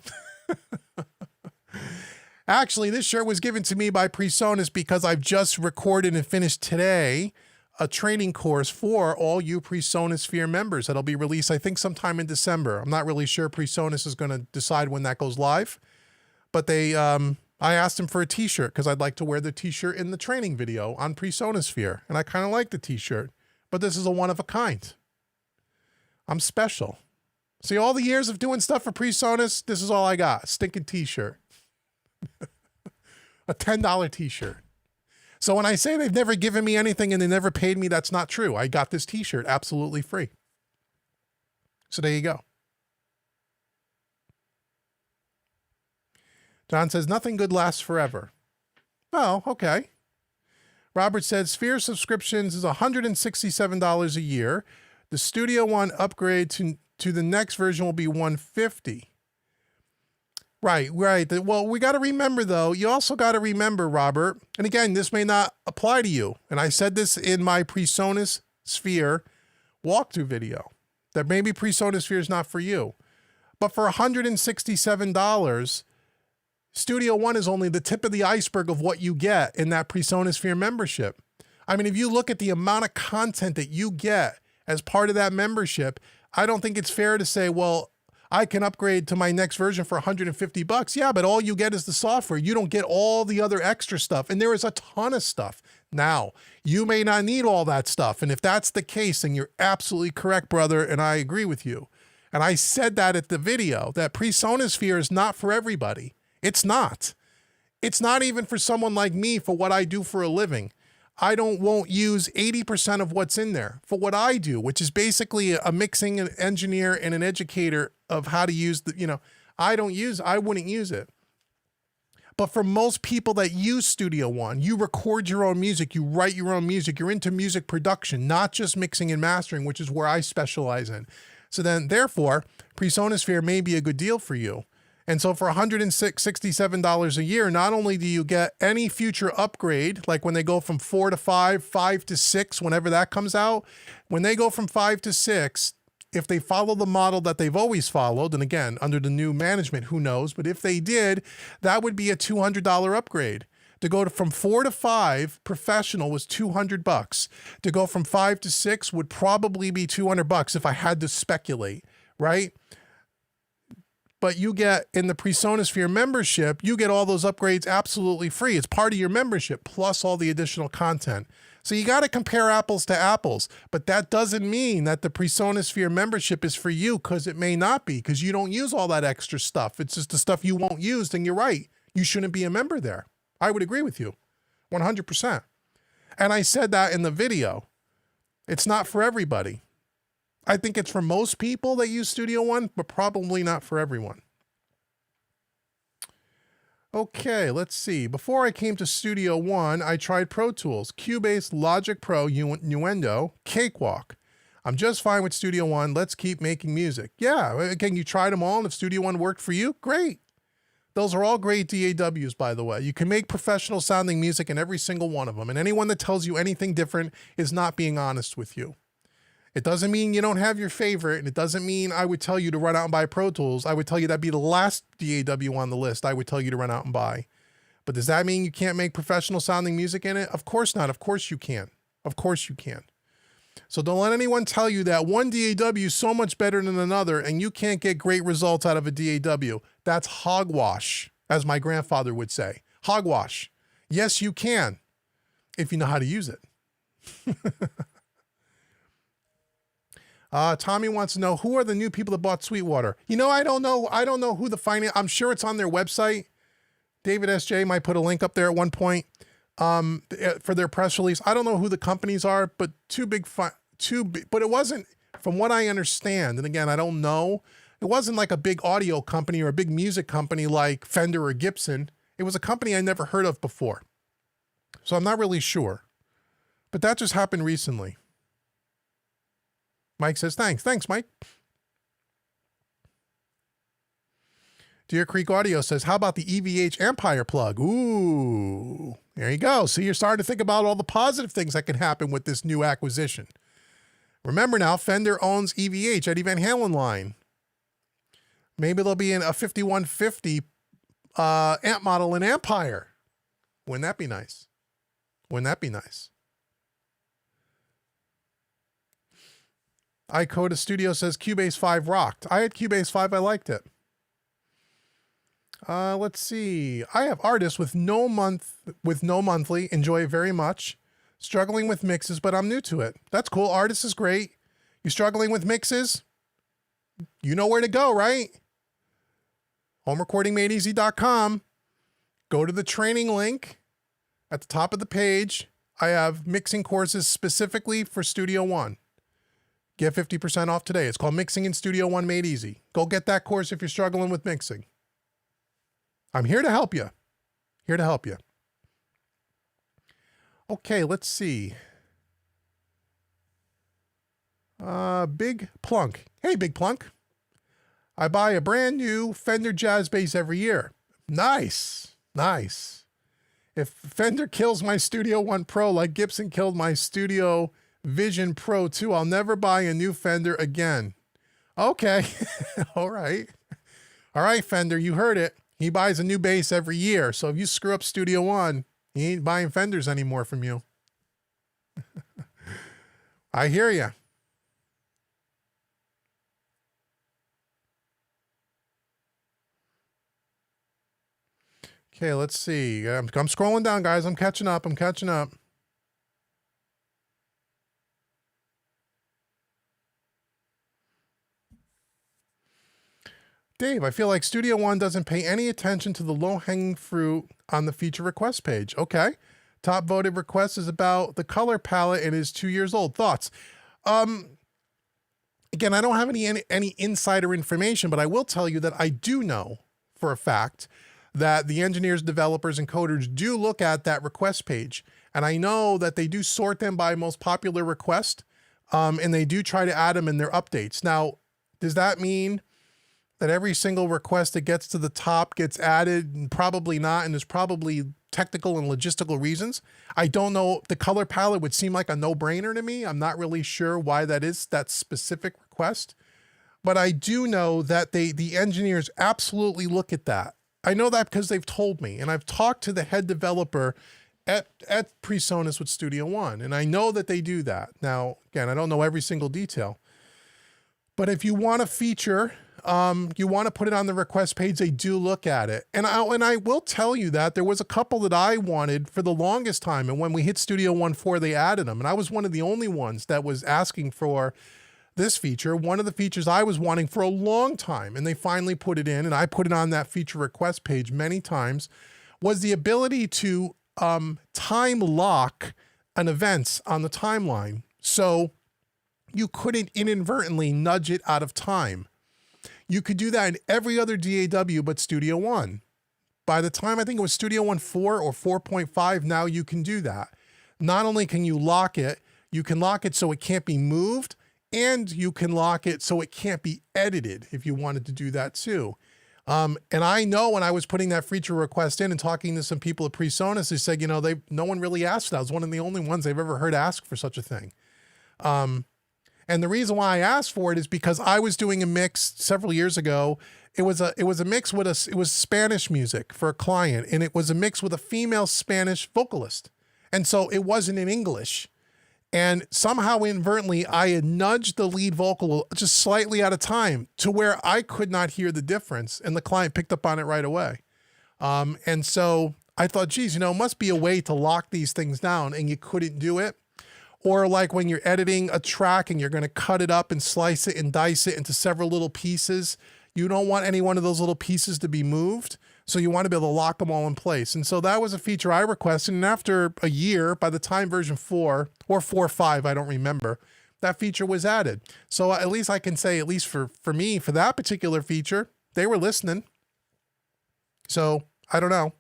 Actually, this shirt was given to me by Presonus because I've just recorded and finished today a training course for all you Presonus Sphere members that'll be released, I think, sometime in December. I'm not really sure. Presonus is going to decide when that goes live, but I asked him for a t-shirt because I'd like to wear the t-shirt in the training video on Presonus Sphere. And I kind of like the t-shirt, but this is a one of a kind. I'm special. See, all the years of doing stuff for Presonus, this is all I got. A stinking t-shirt. A $10 t-shirt. So when I say they've never given me anything and they never paid me, that's not true. I got this t-shirt absolutely free. So there you go. John says, nothing good lasts forever. Oh, okay. Robert said, Sphere subscriptions is $167 a year. The Studio One upgrade to the next version will be $150. Right, right. Well, we got to remember, though, you also got to remember, Robert, and again, this may not apply to you. And I said this in my Presonus Sphere walkthrough video, that maybe Presonus Sphere is not for you. But for $167, Studio One is only the tip of the iceberg of what you get in that Presonus Sphere membership. I mean, if you look at the amount of content that you get as part of that membership, I don't think it's fair to say, well, I can upgrade to my next version for $150. Yeah, but all you get is the software. You don't get all the other extra stuff. And there is a ton of stuff. Now, you may not need all that stuff. And if that's the case, then you're absolutely correct, brother. And I agree with you. And I said that at the video, that Presonus Sphere is not for everybody. It's not. It's not even for someone like me for what I do for a living. I won't use 80% of what's in there for what I do, which is basically a mixing engineer and an educator of how to use the, I wouldn't use it. But for most people that use Studio One, you record your own music, you write your own music, you're into music production, not just mixing and mastering, which is where I specialize in. So then, therefore, Presonus Sphere may be a good deal for you. And so for $167 a year, not only do you get any future upgrade, like when they go from 4 to 5, 5 to 6, whenever that comes out, when they go from 5 to 6, if they follow the model that they've always followed, and again, under the new management, who knows, but if they did, that would be a $200 upgrade. To go from 4 to 5, professional was $200. To go from 5 to 6 would probably be $200 if I had to speculate, right? But you get in the Presonus Sphere membership, you get all those upgrades absolutely free. It's part of your membership plus all the additional content. So you got to compare apples to apples, but that doesn't mean that the Presonus Sphere membership is for you, because it may not be, because you don't use all that extra stuff. It's just the stuff you won't use, then you're right. You shouldn't be a member there. I would agree with you 100%. And I said that in the video. It's not for everybody. I think it's for most people that use Studio One, but probably not for everyone. Okay, let's see. Before I came to Studio One, I tried Pro Tools, Cubase, Logic Pro, Nuendo, Cakewalk. I'm just fine with Studio One. Let's keep making music. Yeah, again, you tried them all, and if Studio One worked for you, great. Those are all great DAWs, by the way. You can make professional sounding music in every single one of them, and anyone that tells you anything different is not being honest with you. It doesn't mean you don't have your favorite, and it doesn't mean I would tell you to run out and buy Pro Tools. I would tell you that'd be the last DAW on the list I would tell you to run out and buy. But does that mean you can't make professional sounding music in it? Of course not. Of course you can. Of course you can. So don't let anyone tell you that one DAW is so much better than another and you can't get great results out of a DAW. That's hogwash, as my grandfather would say. Hogwash. Yes, you can, if you know how to use it. Tommy wants to know, who are the new people that bought Sweetwater? I don't know. I don't know who the finance. I'm sure it's on their website. David S.J. might put a link up there at one point for their press release. I don't know who the companies are, but but it wasn't, from what I understand, and again, I don't know, it wasn't like a big audio company or a big music company like Fender or Gibson. It was a company I never heard of before. So I'm not really sure. But that just happened recently. Mike says, thanks. Thanks, Mike. Deer Creek Audio says, how about the EVH Empire plug? Ooh, there you go. See, you're starting to think about all the positive things that can happen with this new acquisition. Remember now, Fender owns EVH, Eddie Van Halen line. Maybe there'll be a 5150 amp model in Empire. Wouldn't that be nice? Wouldn't that be nice? iCoda Studio says Cubase 5 rocked. I had Cubase 5. I liked it. Let's see. I have artists with no monthly. Enjoy it very much. Struggling with mixes, but I'm new to it. That's cool. Artists is great. You struggling with mixes? You know where to go, right? HomeRecordingMadeEasy.com. Go to the training link at the top of the page. I have mixing courses specifically for Studio One. Get 50% off today. It's called Mixing in Studio One Made Easy. Go get that course if you're struggling with mixing. I'm here to help you. Here to help you. Okay, let's see. Big Plunk. Hey, Big Plunk. I buy a brand new Fender Jazz bass every year. Nice, nice. If Fender kills my Studio One Pro like Gibson killed my Studio Vision Pro 2, I'll never buy a new Fender again. Okay, all right. All right, Fender, you heard it. He buys a new bass every year. So if you screw up Studio One, he ain't buying Fenders anymore from you. I hear you. Okay, let's see. I'm scrolling down, guys. I'm catching up. I'm catching up. Dave, I feel like Studio One doesn't pay any attention to the low-hanging fruit on the feature request page. Okay. Top voted request is about the color palette and is 2 years old. Thoughts? Again, I don't have any insider information, but I will tell you that I do know for a fact that the engineers, developers, and coders do look at that request page. And I know that they do sort them by most popular request, and they do try to add them in their updates. Now, does that mean that every single request that gets to the top gets added? Probably not, and there's probably technical and logistical reasons. I don't know. The color palette would seem like a no-brainer to me. I'm not really sure why that is, that specific request. But I do know that the engineers absolutely look at that. I know that because they've told me, and I've talked to the head developer at Presonus with Studio One, and I know that they do that. Now, again, I don't know every single detail, but if you want a feature, you want to put it on the request page, they do look at it. And I will tell you that there was a couple that I wanted for the longest time, and when we hit Studio One 4, they added them, and I was one of the only ones that was asking for this feature, one of the features I was wanting for a long time, and they finally put it in, and I put it on that feature request page many times, was the ability to time lock an event on the timeline. So you couldn't inadvertently nudge it out of time. You could do that in every other DAW but Studio One. By the time I think it was Studio One 4 or 4.5, now you can do that. Not only can you lock it, you can lock it so it can't be moved, and you can lock it so it can't be edited if you wanted to do that too. And I know when I was putting that feature request in and talking to some people at Presonus, they said, you know, no one really asked that. I was one of the only ones they've ever heard ask for such a thing. And the reason why I asked for it is because I was doing a mix several years ago. It was a mix with it was Spanish music for a client, and it was a mix with a female Spanish vocalist. And so it wasn't in English. And somehow inadvertently, I had nudged the lead vocal just slightly out of time to where I could not hear the difference. And the client picked up on it right away. And so I thought, geez, you know, it must be a way to lock these things down, and you couldn't do it. Or like when you're editing a track and you're going to cut it up and slice it and dice it into several little pieces, you don't want any one of those little pieces to be moved. So you want to be able to lock them all in place. And so that was a feature I requested. And after a year, by the time version 4 or 4.5, I don't remember, that feature was added. So at least I can say, at least for me, for that particular feature, they were listening. So I don't know.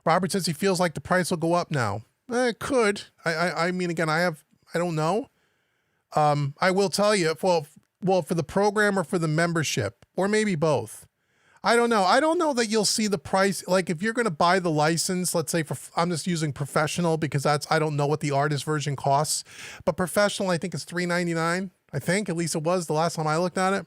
Robert says he feels like the price will go up now. It could. I mean, again, I don't know. I will tell you, well, for the program or for the membership, or maybe both. I don't know. I don't know that you'll see the price. Like if you're going to buy the license, let's say I'm just using professional because I don't know what the artist version costs, but professional, I think it's $3.99. I think at least it was the last time I looked at it.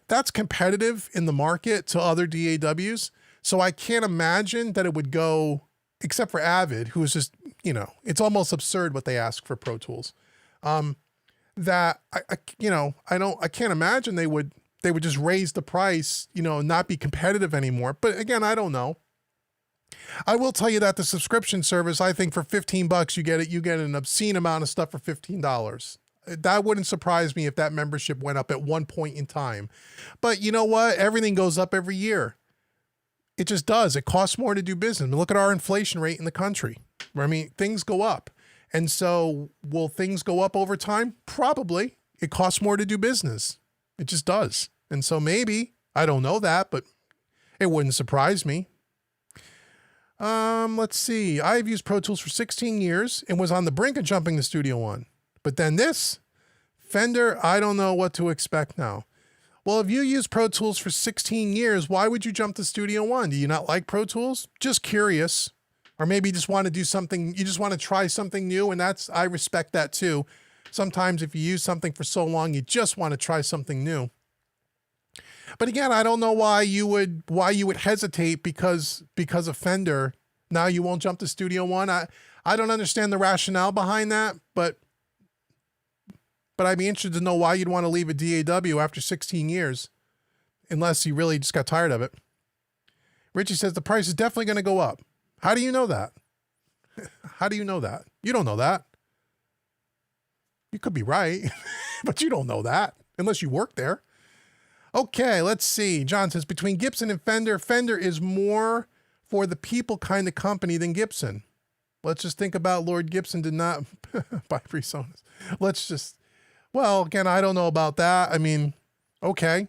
That's competitive in the market to other DAWs. So I can't imagine that it would go, except for Avid, who is just, you know, it's almost absurd what they ask for Pro Tools. That I can't imagine they would just raise the price, you know, and not be competitive anymore. But again, I don't know. I will tell you that the subscription service, I think for $15 you get an obscene amount of stuff for $15. That wouldn't surprise me if that membership went up at one point in time. But you know what? Everything goes up every year. It just does. It costs more to do business. I mean, look at our inflation rate in the country. I mean, things go up. And so will things go up over time? Probably. It costs more to do business. It just does. And so maybe, I don't know that, but it wouldn't surprise me. Let's see. I've used Pro Tools for 16 years and was on the brink of jumping to Studio One. But then this Fender, I don't know what to expect now. Well, if you use Pro Tools for 16 years, why would you jump to Studio One? Do you not like Pro Tools? Just curious. Or maybe you just want to do something, you just want to try something new, and I respect that too. Sometimes if you use something for so long, you just want to try something new. But again, I don't know why you would hesitate because of Fender. Now you won't jump to Studio One. I don't understand the rationale behind that, but I'd be interested to know why you'd want to leave a DAW after 16 years, unless you really just got tired of it. Richie says the price is definitely going to go up. How do you know that? How do you know that? You don't know that. You could be right, but you don't know that unless you work there. Okay, let's see. John says between Gibson and Fender, Fender is more for the people kind of company than Gibson. Let's just think about Lord Gibson did not buy Presonus. Well, again, I don't know about that. I mean, okay.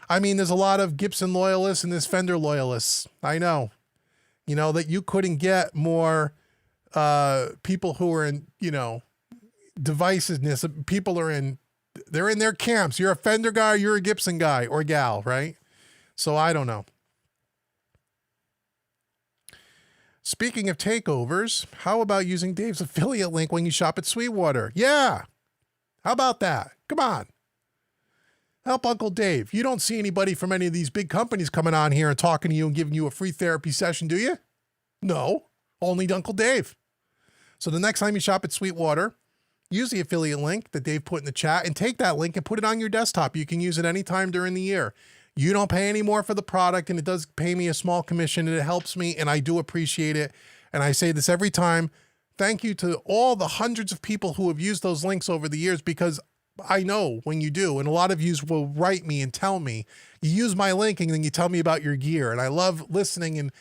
I mean, there's a lot of Gibson loyalists and there's Fender loyalists. I know. You know, that you couldn't get more people who are in, divisiveness. People they're in their camps. You're a Fender guy, you're a Gibson guy or gal, right? So I don't know. Speaking of takeovers, how about using Dave's affiliate link when you shop at Sweetwater? Yeah. How about that? Come on. Help Uncle Dave. You don't see anybody from any of these big companies coming on here and talking to you and giving you a free therapy session, do you? No, only Uncle Dave. So the next time you shop at Sweetwater, use the affiliate link that Dave put in the chat and take that link and put it on your desktop. You can use it anytime during the year. You don't pay any more for the product, and it does pay me a small commission, and it helps me, and I do appreciate it. And I say this every time. Thank you to all the hundreds of people who have used those links over the years, because I know when you do, and a lot of you will write me and tell me, you use my link and then you tell me about your gear. And I love listening and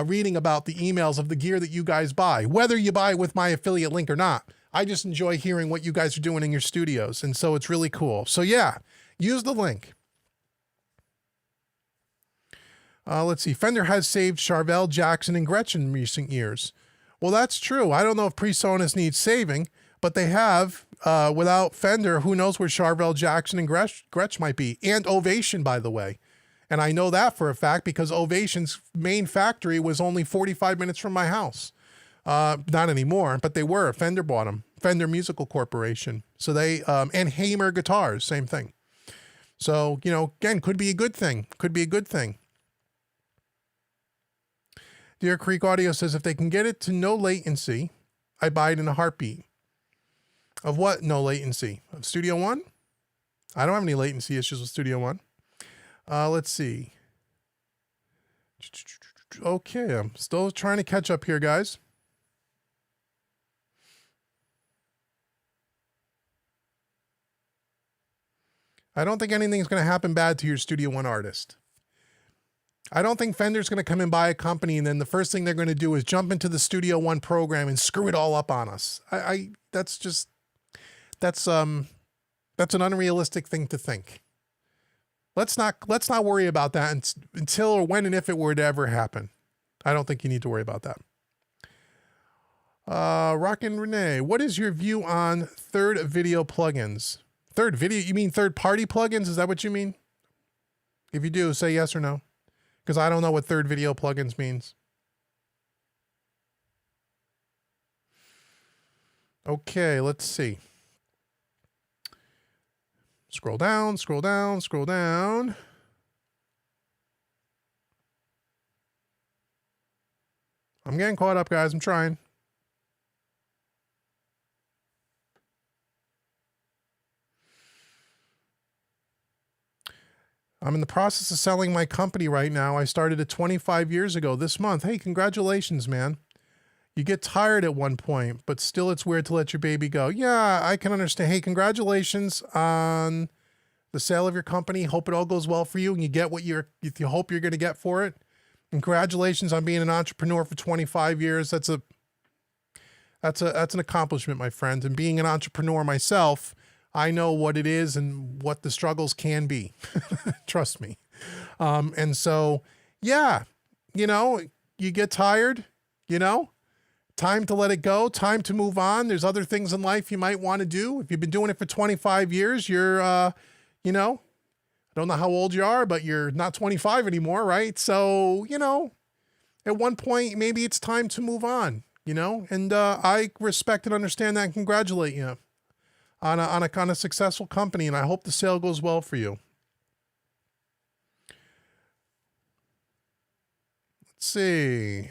reading about the emails of the gear that you guys buy, whether you buy with my affiliate link or not. I just enjoy hearing what you guys are doing in your studios. And so it's really cool. So yeah, use the link. Let's see. Fender has saved Charvel, Jackson, and Gretsch in recent years. Well, that's true. I don't know if Presonus needs saving, but they have. Without Fender, who knows where Charvel, Jackson, and Gretsch might be. And Ovation, by the way. And I know that for a fact because Ovation's main factory was only 45 minutes from my house. Not anymore, but they were. Fender bought them. Fender Musical Corporation. So they, and Hamer Guitars, same thing. So, again, could be a good thing. Could be a good thing. Deer Creek Audio says, if they can get it to no latency, I buy it in a heartbeat. Of what no latency? Of Studio One? I don't have any latency issues with Studio One. Let's see. Okay, I'm still trying to catch up here, guys. I don't think anything's going to happen bad to your Studio One artist. I don't think Fender's going to come and buy a company and then the first thing they're going to do is jump into the Studio One program and screw it all up on us. That's an unrealistic thing to think. Let's not worry about that until or when and if it were to ever happen. I don't think you need to worry about that. Rockin' Renee, what is your view on third video plugins? Third video? You mean third party plugins? Is that what you mean? If you do, say yes or no. Because I don't know what third video plugins means. Okay, let's see. Scroll down, scroll down, scroll down. I'm getting caught up, guys. I'm trying. I'm in the process of selling my company right now. I started it 25 years ago this month. Hey, congratulations, man. You get tired at one point, but still it's weird to let your baby go. Yeah, I can understand. Hey, congratulations on the sale of your company. Hope it all goes well for you and you get what you hope you're going to get for it. And congratulations on being an entrepreneur for 25 years. That's an accomplishment, my friend. And being an entrepreneur myself, I know what it is and what the struggles can be. Trust me. And so, yeah, you get tired, Time to let it go, time to move on. There's other things in life you might want to do. If you've been doing it for 25 years, you're, you know, I don't know how old you are, but you're not 25 anymore, right? So, you know, at one point, maybe it's time to move on, you know, and I respect and understand that and congratulate you on a successful company, and I hope the sale goes well for you. Let's see.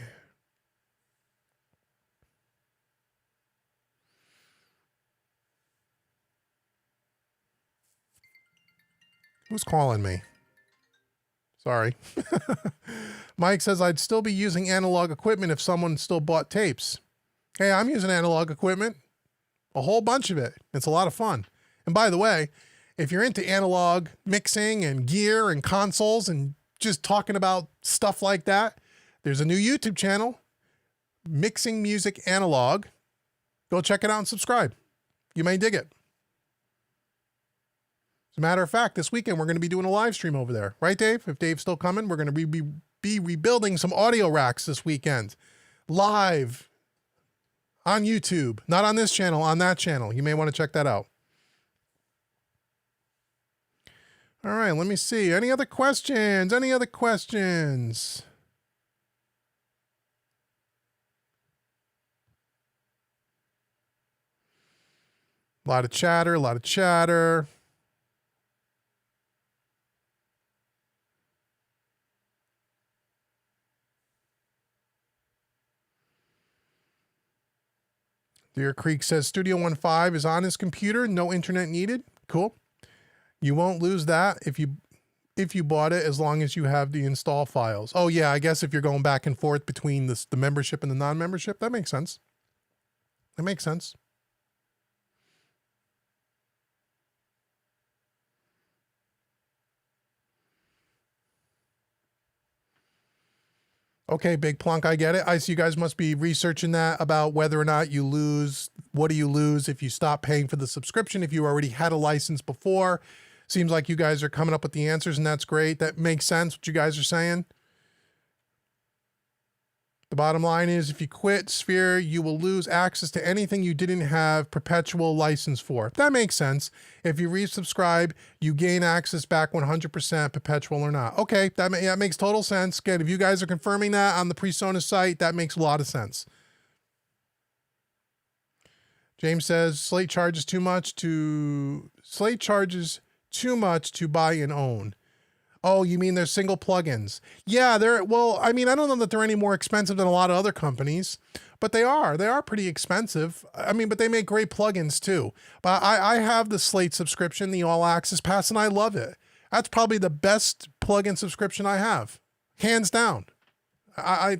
Who's calling me? Sorry. Mike says I'd still be using analog equipment if someone still bought tapes. Hey, I'm using analog equipment. A whole bunch of it. It's a lot of fun. And by the way, if you're into analog mixing and gear and consoles and just talking about stuff like that, there's a new YouTube channel, Mixing Music Analog. Go check it out and subscribe. You may dig it. As a matter of fact, this weekend we're going to be doing a live stream over there. Right, Dave? If Dave's still coming, we're going to be rebuilding some audio racks this weekend. Live on YouTube. Not on this channel, on that channel. You may want to check that out. All right, let me see. Any other questions? Any other questions? A lot of chatter, a lot of chatter. Deer Creek says Studio 1.5 is on his computer, no internet needed. Cool. You won't lose that if you bought it, as long as you have the install files. Oh yeah, I guess if you're going back and forth between the membership and the non-membership, that makes sense. That makes sense. Okay, Big Plunk, I get it. I see you guys must be researching that about whether or not you lose. What do you lose if you stop paying for the subscription? If you already had a license before, seems like you guys are coming up with the answers, and that's great. That makes sense, what you guys are saying. The bottom line is, if you quit Sphere, you will lose access to anything you didn't have perpetual license for. That makes sense. If you resubscribe, you gain access back 100% perpetual or not. Okay, that makes total sense. Again, if you guys are confirming that on the Presonus site, that makes a lot of sense. James says Slate charges too much to buy and own. Oh, you mean they're single plugins? Yeah, well, I mean, I don't know that they're any more expensive than a lot of other companies, but they are pretty expensive. I mean, but they make great plugins too. But I have the Slate subscription, the All Access Pass, and I love it. That's probably the best plugin subscription I have, hands down. I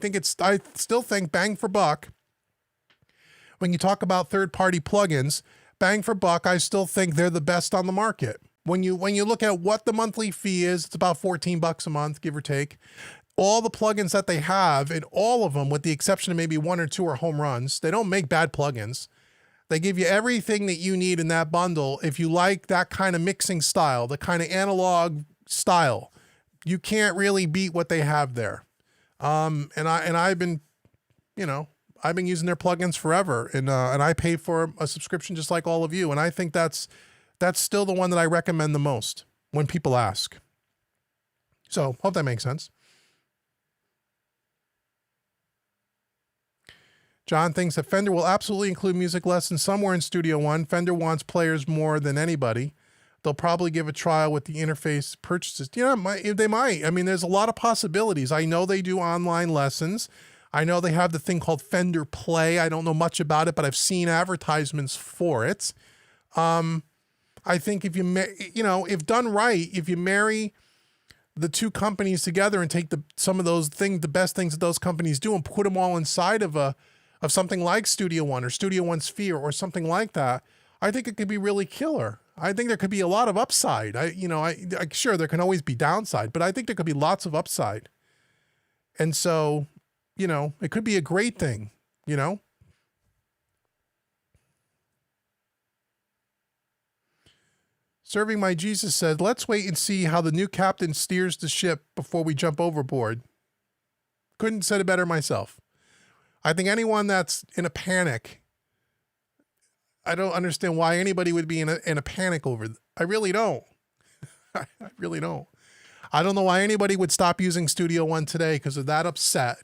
still think bang for buck. When you talk about third-party plugins, bang for buck, I still think they're the best on the market. When you look at what the monthly fee is, it's about $14 a month, give or take. All the plugins that they have, and all of them, with the exception of maybe one or two are home runs, they don't make bad plugins. They give you everything that you need in that bundle. If you like that kind of mixing style, the kind of analog style, you can't really beat what they have there. And I've been, I've been using their plugins forever, and I pay for a subscription just like all of you, and I think that's still the one that I recommend the most when people ask. So, hope that makes sense. John thinks that Fender will absolutely include music lessons somewhere in Studio One. Fender wants players more than anybody. They'll probably give a trial with the interface purchases. They might. I mean, there's a lot of possibilities. I know they do online lessons. I know they have the thing called Fender Play. I don't know much about it, but I've seen advertisements for it. I think if if done right, if you marry the two companies together and take some of those things, the best things that those companies do, and put them all inside of something like Studio One or Studio One Sphere or something like that, I think it could be really killer. I think there could be a lot of upside. Sure, there can always be downside, but I think there could be lots of upside. And so, it could be a great thing, Serving My Jesus said, let's wait and see how the new captain steers the ship before we jump overboard. Couldn't have said it better myself. I think anyone that's in a panic, I don't understand why anybody would be in a panic over I really don't. I really don't. I don't know why anybody would stop using Studio One today because of that upset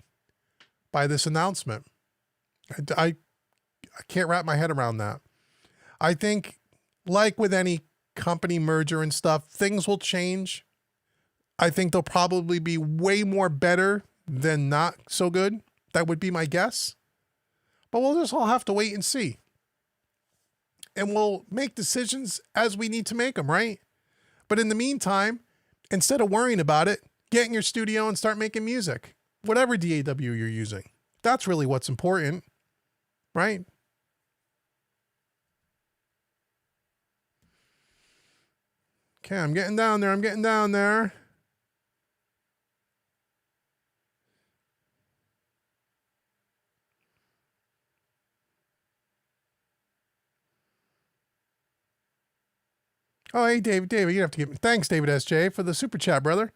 by this announcement. I can't wrap my head around that. I think, like with any company merger and stuff, things will change. I think they'll probably be way more better than not so good. That would be my guess. But we'll just all have to wait and see. And we'll make decisions as we need to make them, right? But in the meantime, instead of worrying about it, get in your studio and start making music. Whatever DAW you're using. That's really what's important, right? Okay, I'm getting down there. I'm getting down there. Oh, hey, David, you have to give me thanks, David SJ, for the super chat, brother.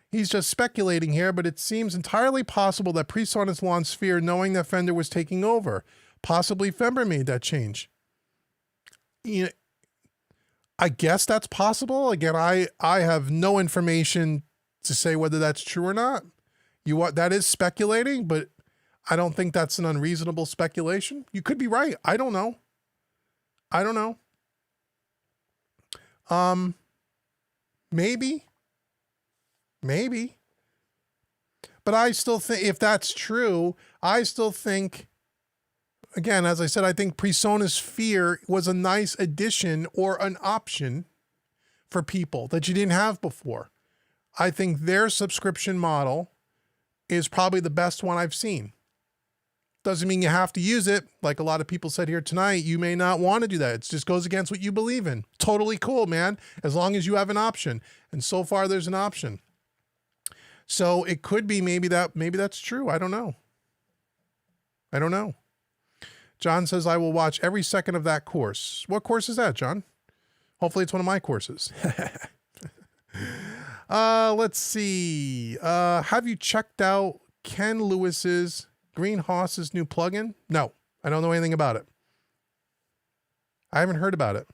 He's just speculating here, but it seems entirely possible that Presonus launched Sphere knowing that Fender was taking over. Possibly Fender made that change. You know, I guess that's possible. Again, I have no information to say whether that's true or not. That is speculating, but I don't think that's an unreasonable speculation. You could be right. I don't know. Maybe. But I still think, if that's true, I still think, again, as I said, I think Presonus Sphere was a nice addition or an option for people that you didn't have before. I think their subscription model is probably the best one I've seen. Doesn't mean you have to use it. Like a lot of people said here tonight, you may not want to do that. It just goes against what you believe in. Totally cool, man. As long as you have an option. And so far there's an option. So it could be maybe that's true. I don't know. John says, I will watch every second of that course. What course is that, John? Hopefully it's one of my courses. Let's see. Have you checked out Ken Lewis's Greenhorse's new plugin? No, I don't know anything about it. I haven't heard about it.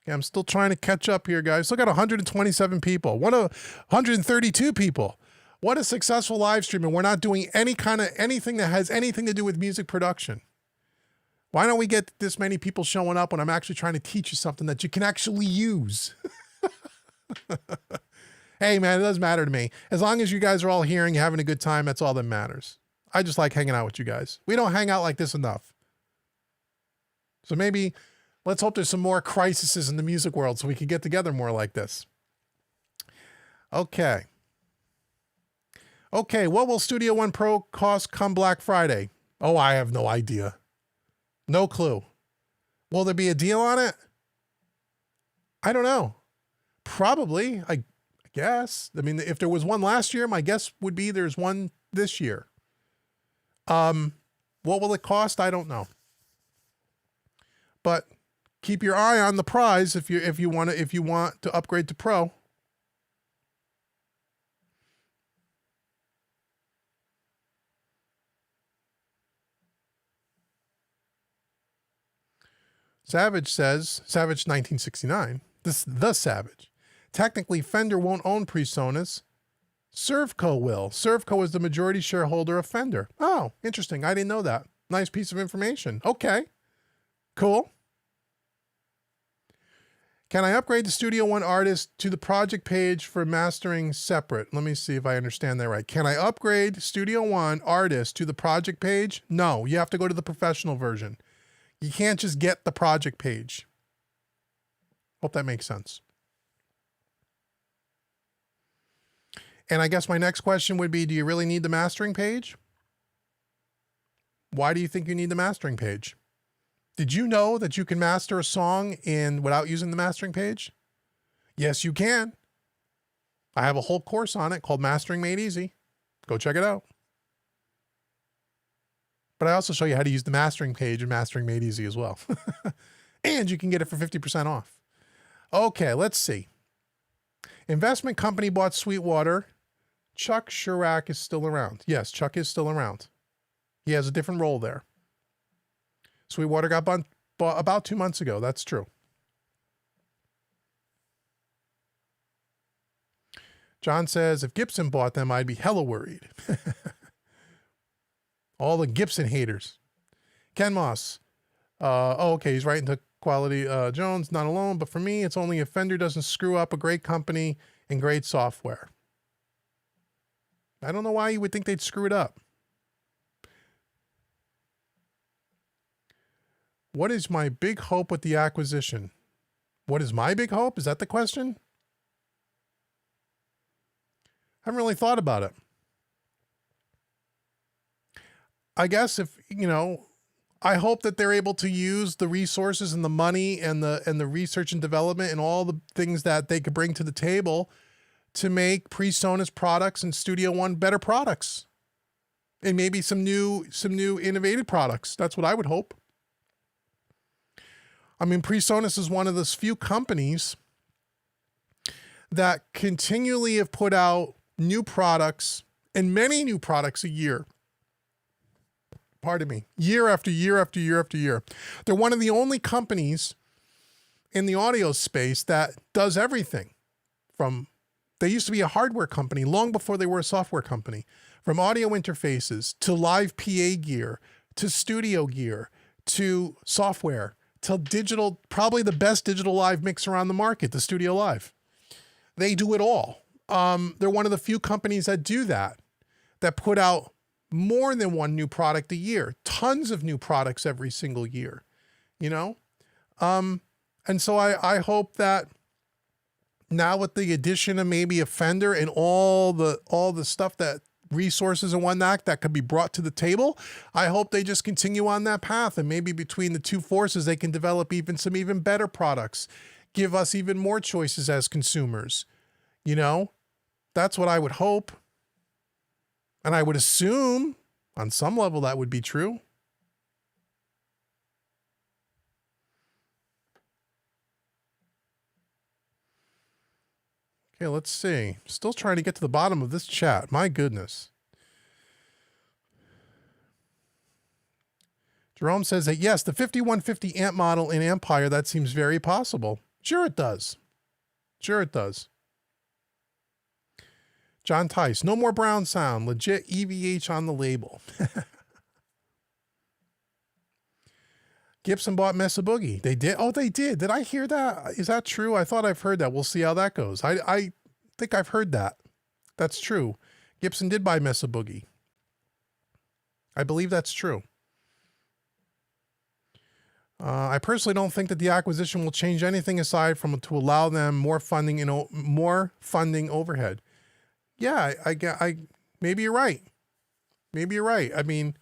Yeah, I'm still trying to catch up here, guys. Look at 127 people. 132 people. What a successful live stream, and we're not doing anything that has anything to do with music production. Why don't we get this many people showing up when I'm actually trying to teach you something that you can actually use? Hey, man, it doesn't matter to me. As long as you guys are all here and you're having a good time, that's all that matters. I just like hanging out with you guys. We don't hang out like this enough. So maybe let's hope there's some more crises in the music world so we can get together more like this. Okay. What will Studio One Pro cost come Black Friday? Oh, I have no idea. No clue. Will there be a deal on it? I don't know. Probably. I guess. I mean, if there was one last year, my guess would be there's one this year. What will it cost? I don't know. But keep your eye on the prize if you want to upgrade to Pro. Savage says, Savage 1969, the Savage. Technically, Fender won't own Presonus. Servco will. Servco is the majority shareholder of Fender. Oh, interesting. I didn't know that. Nice piece of information. Okay. Cool. Can I upgrade the Studio One artist to the project page for mastering separate? Let me see if I understand that right. Can I upgrade Studio One artist to the project page? No, you have to go to the professional version. You can't just get the project page. Hope that makes sense. And I guess my next question would be, do you really need the mastering page? Why do you think you need the mastering page? Did you know that you can master a song without using the mastering page? Yes, you can. I have a whole course on it called Mastering Made Easy. Go check it out. But I also show you how to use the mastering page and Mastering Made Easy as well. And you can get it for 50% off. Okay, let's see. Investment company bought Sweetwater. Chuck Schurak is still around. Yes, Chuck is still around. He has a different role there. Sweetwater got bought about 2 months ago. That's true. John says, if Gibson bought them, I'd be hella worried. All the Gibson haters. Ken Moss. Okay, he's right into Quality Jones, not alone, but for me, it's only if Fender doesn't screw up a great company and great software. I don't know why you would think they'd screw it up. What is my big hope with the acquisition? What is my big hope? Is that the question? I haven't really thought about it. I guess if, I hope that they're able to use the resources and the money and the research and development and all the things that they could bring to the table to make Presonus products and Studio One better products. And maybe some new innovative products. That's what I would hope. I mean, Presonus is one of those few companies that continually have put out new products and many new products a year. Pardon me, year after year after year after year. They're one of the only companies in the audio space that does everything from, they used to be a hardware company long before they were a software company, from audio interfaces to live PA gear, to studio gear, to software, to digital, probably the best digital live mixer on the market, the Studio Live. They do it all. They're one of the few companies that do that put out more than one new product a year, tons of new products every single year, And so I hope that now with the addition of maybe a Fender and all the stuff that resources and whatnot that could be brought to the table, I hope they just continue on that path, and maybe between the two forces, they can develop some even better products, give us even more choices as consumers. That's what I would hope. And I would assume on some level that would be true. Okay, let's see. Still trying to get to the bottom of this chat. My goodness. Jerome says that, yes, the 5150 amp model in Empire, that seems very possible. Sure it does. Sure it does. John Tice, no more Brown sound. Legit EVH on the label. Gibson bought Mesa Boogie. They did? Oh, they did. Did I hear that? Is that true? I thought I've heard that. We'll see how that goes. I think I've heard that. That's true. Gibson did buy Mesa Boogie. I believe that's true. I personally don't think that the acquisition will change anything aside from to allow them more funding overhead. Yeah, I maybe you're right. Maybe you're right. I mean,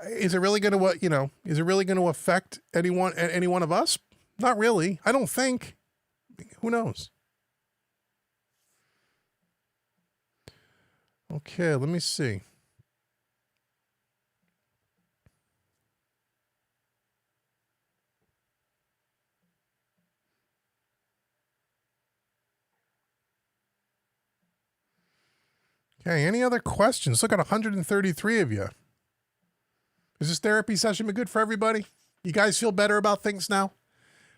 is it really going to is it really going to affect any one of us? Not really. I don't think. Who knows? Okay, let me see. Okay, any other questions? Look at 133 of you. Is this therapy session been good for everybody? You guys feel better about things now?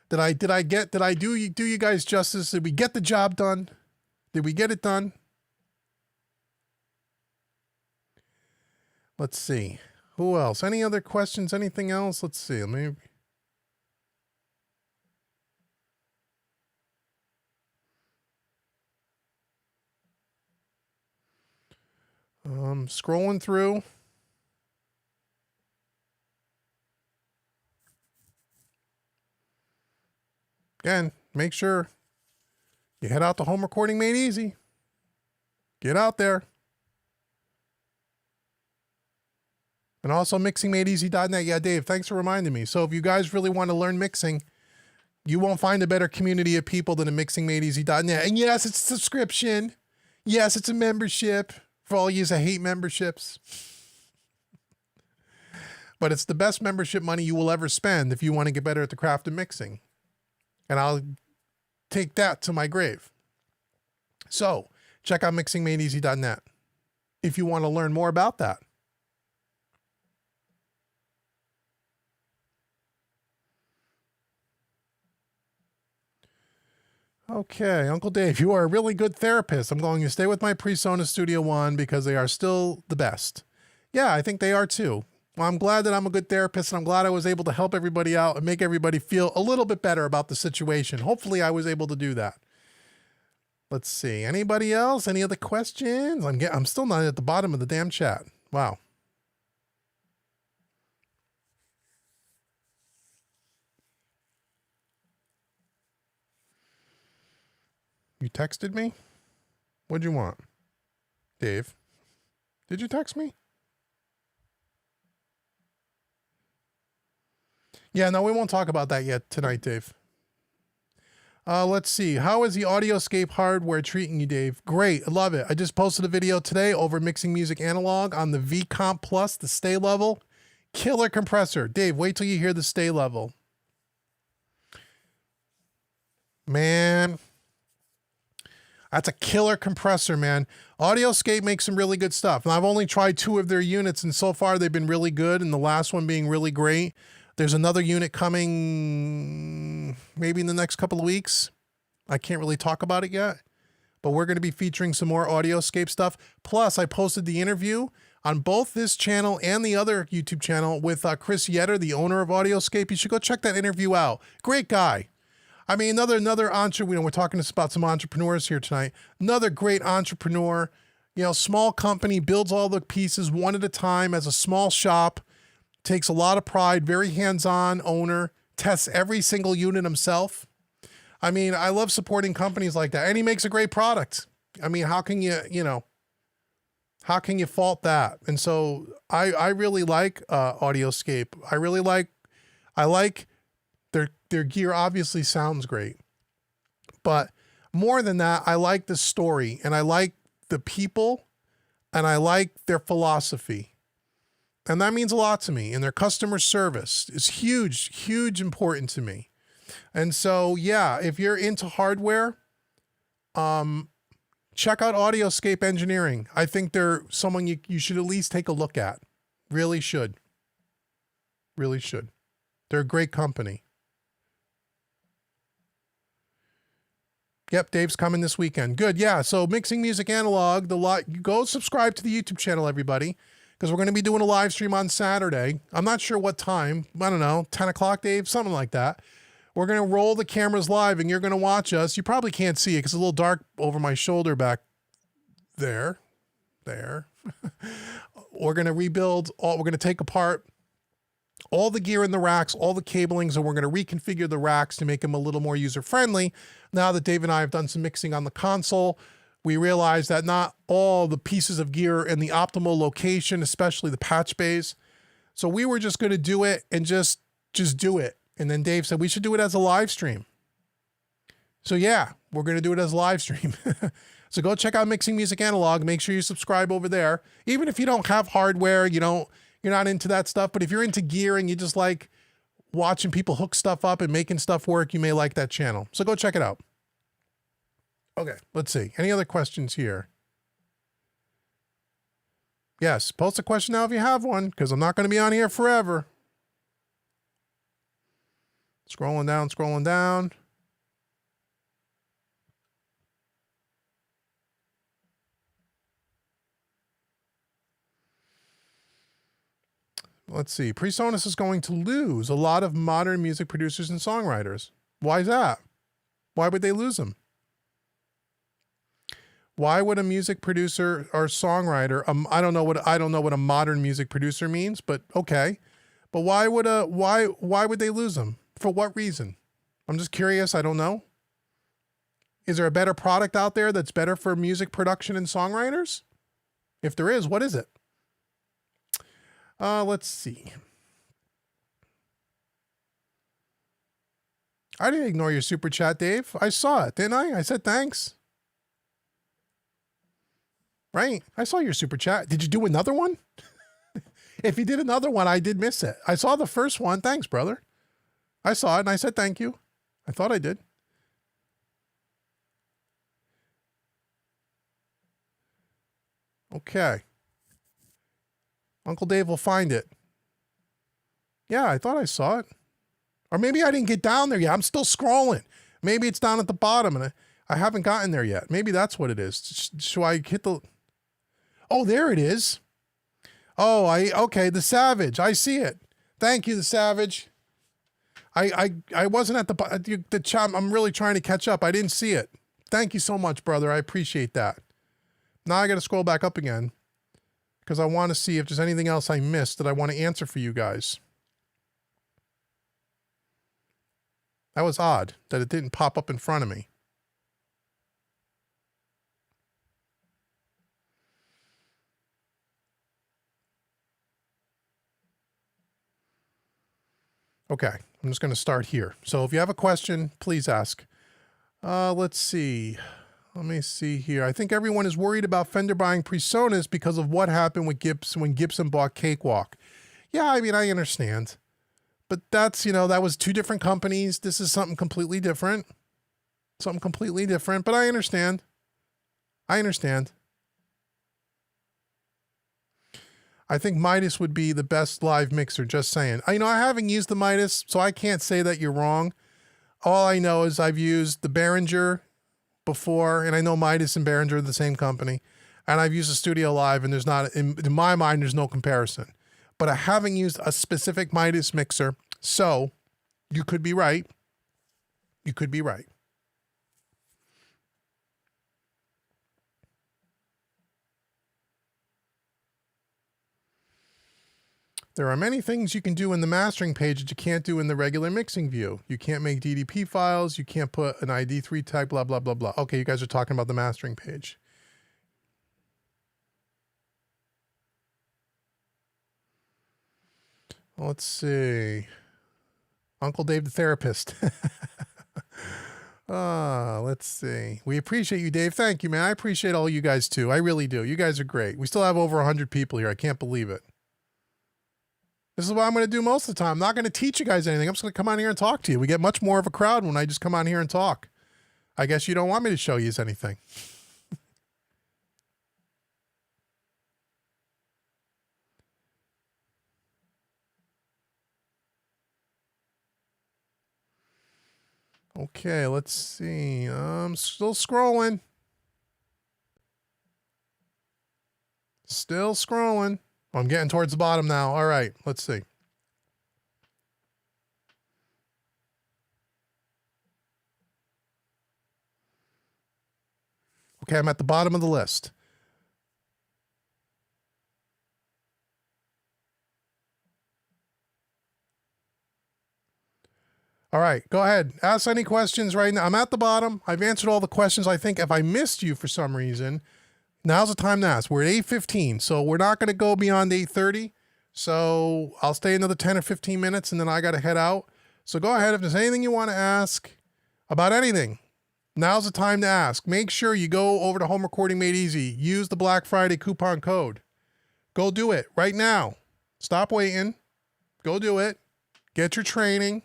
Did I do you guys justice? Did we get the job done? Did we get it done? Let's see. Who else? Any other questions? Anything else? Let's see. Maybe. Scrolling through. Again, make sure you head out to Home Recording Made Easy. Get out there. And also mixingmadeeasy.net. Yeah, Dave, thanks for reminding me. So if you guys really want to learn mixing, you won't find a better community of people than a mixingmadeeasy.net. And yes, it's a subscription. Yes, it's a membership for all you that hate memberships. But it's the best membership money you will ever spend if you want to get better at the craft of mixing. And I'll take that to my grave. So check out mixingmadeeasy.net if you want to learn more about that. Okay, Uncle Dave, you are a really good therapist. I'm going to stay with my Presonus Studio One because they are still the best. Yeah, I think they are too. Well, I'm glad that I'm a good therapist, and I'm glad I was able to help everybody out and make everybody feel a little bit better about the situation. Hopefully I was able to do that. Let's see. Anybody else? Any other questions? I'm still not at the bottom of the damn chat. Wow. You texted me? What'd you want? Dave, did you text me? Yeah, no, we won't talk about that yet tonight, Dave. Let's see. How is the Audioscape hardware treating you, Dave? Great. I love it. I just posted a video today over mixing music analog on the V-Comp Plus, the stay level. Killer compressor. Dave, wait till you hear the stay level. Man, that's a killer compressor, man. Audioscape makes some really good stuff. And I've only tried 2 of their units, and so far they've been really good, and the last one being really great. There's another unit coming maybe in the next couple of weeks. I can't really talk about it yet, but we're going to be featuring some more Audioscape stuff. Plus, I posted the interview on both this channel and the other YouTube channel with Chris Yetter, the owner of Audioscape. You should go check that interview out. Great guy. I mean, another entrepreneur. We're talking about some entrepreneurs here tonight. Another great entrepreneur, small company, builds all the pieces one at a time as a small shop, takes a lot of pride, very hands-on owner, tests every single unit himself. I mean, I love supporting companies like that. And he makes a great product. I mean, how can you fault that? And so I really like Audioscape. I like their gear obviously sounds great, but more than that, I like the story, and I like the people, and I like their philosophy. And that means a lot to me. And their customer service is huge important to me. And so, yeah, if you're into hardware, check out Audioscape Engineering. I think they're someone you should at least take a look at. Really should. Really should. They're a great company. Yep, Dave's coming this weekend. Good, yeah. So Mixing Music Analog, go subscribe to the YouTube channel, everybody, because we're going to be doing a live stream on Saturday. I'm not sure what time. I don't know, 10 o'clock, Dave, something like that. We're going to roll the cameras live, and you're going to watch us. You probably can't see it because it's a little dark over my shoulder back there. We're going to rebuild we're going to take apart all the gear in the racks, all the cablings, and we're going to reconfigure the racks to make them a little more user-friendly. Now that Dave and I have done some mixing on the console, we realize that not all the pieces of gear are in the optimal location, especially the patch bays. So we were just going to do it and just do it. And then Dave said we should do it as a live stream. So yeah, we're going to do it as a live stream. So go check out Mixing Music Analog. Make sure you subscribe over there. Even if you don't have hardware, you're not into that stuff, but if you're into gear and you just like watching people hook stuff up and making stuff work, you may like that channel. So go check it out. Okay, let's see. Any other questions here? Yes, post a question now if you have one, because I'm not going to be on here forever. Scrolling down. Let's see. Presonus is going to lose a lot of modern music producers and songwriters. Why is that? Why would they lose them? Why would a music producer or songwriter, I don't know what a modern music producer means, but okay. But why would they lose them? For what reason? I'm just curious. I don't know. Is there a better product out there that's better for music production and songwriters? If there is, what is it? Let's see. I didn't ignore your super chat, Dave. I saw it, didn't I? I said thanks. Right? I saw your super chat. Did you do another one? If you did another one, I did miss it. I saw the first one. Thanks, brother. I saw it and I said thank you. I thought I did. Okay. Uncle Dave will find it. Yeah, I thought I saw it. Or maybe I didn't get down there yet. I'm still scrolling. Maybe it's down at the bottom and I haven't gotten there yet. Maybe that's what it is. Should I hit the... Oh, there it is. Oh, okay, the Savage. I see it. Thank you, the Savage. I wasn't at the chat. I'm really trying to catch up. I didn't see it. Thank you so much, brother. I appreciate that. Now I got to scroll back up again because I want to see if there's anything else I missed that I want to answer for you guys. That was odd that it didn't pop up in front of me. Okay, I'm just going to start here. So if you have a question, please ask. Let's see. Let me see here. I think everyone is worried about Fender buying Presonus because of what happened with Gibson when Gibson bought Cakewalk. Yeah, I mean, I understand. But that's, you know, that was two different companies. This is something completely different. Something completely different, but I understand. I understand. I think Midas would be the best live mixer, just saying. You know, I haven't used the Midas, so I can't say that you're wrong. All I know is I've used the Behringer before, and I know Midas and Behringer are the same company. And I've used a Studio Live, and there's not, in my mind, there's no comparison. But I haven't used a specific Midas mixer, so you could be right. You could be right. There are many things you can do in the mastering page that you can't do in the regular mixing view. You can't make DDP files. You can't put an ID3 tag, blah, blah, blah, blah. Okay, you guys are talking about the mastering page. Let's see. Uncle Dave the therapist. Let's see. We appreciate you, Dave. Thank you, man. I appreciate all you guys, too. I really do. You guys are great. We still have over 100 people here. I can't believe it. This is what I'm going to do most of the time. I'm not going to teach you guys anything. I'm just going to come on here and talk to you. We get much more of a crowd when I just come on here and talk. I guess you don't want me to show you anything. Okay, let's see. I'm still scrolling. Still scrolling. I'm getting towards the bottom now. All right, let's see. Okay, I'm at the bottom of the list. All right, go ahead. Ask any questions right now. I'm at the bottom. I've answered all the questions. I think if I missed you for some reason, now's the time to ask. We're at 8:15, so we're not going to go beyond 8:30. So I'll stay another 10 or 15 minutes, and then I got to head out. So go ahead. If there's anything you want to ask about anything, now's the time to ask. Make sure you go over to Home Recording Made Easy. Use the Black Friday coupon code. Go do it right now. Stop waiting. Go do it. Get your training.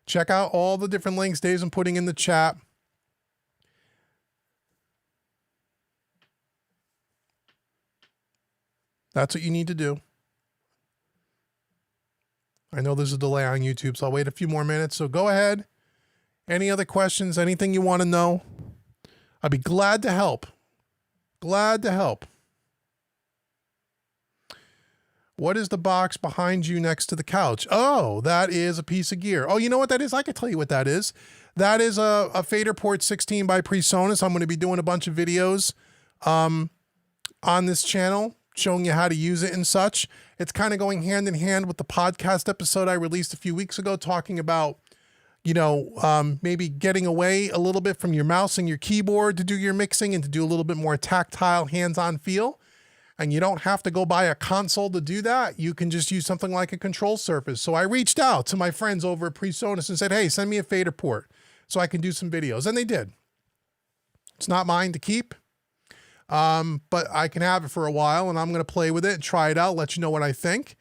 Check out all the different links Dave's been putting in the chat. That's what you need to do. I know there's a delay on YouTube, so I'll wait a few more minutes. So go ahead. Any other questions? Anything you want to know? I'd be glad to help. Glad to help. What is the box behind you next to the couch? Oh, that is a piece of gear. Oh, you know what that is? I can tell you what that is. That is a Fader Port 16 by Presonus. I'm going to be doing a bunch of videos on this channel showing you how to use it and such. It's kind of going hand in hand with the podcast episode I released a few weeks ago talking about, you know, maybe getting away a little bit from your mouse and your keyboard to do your mixing and to do a little bit more tactile, hands-on feel. And you don't have to go buy a console to do that. You can just use something like a control surface. So I reached out to my friends over at Presonus and said, hey, send me a Fader port so I can do some videos. And they did. It's not mine to keep, but I can have it for a while, and I'm going to play with it and try it out, let you know what I think.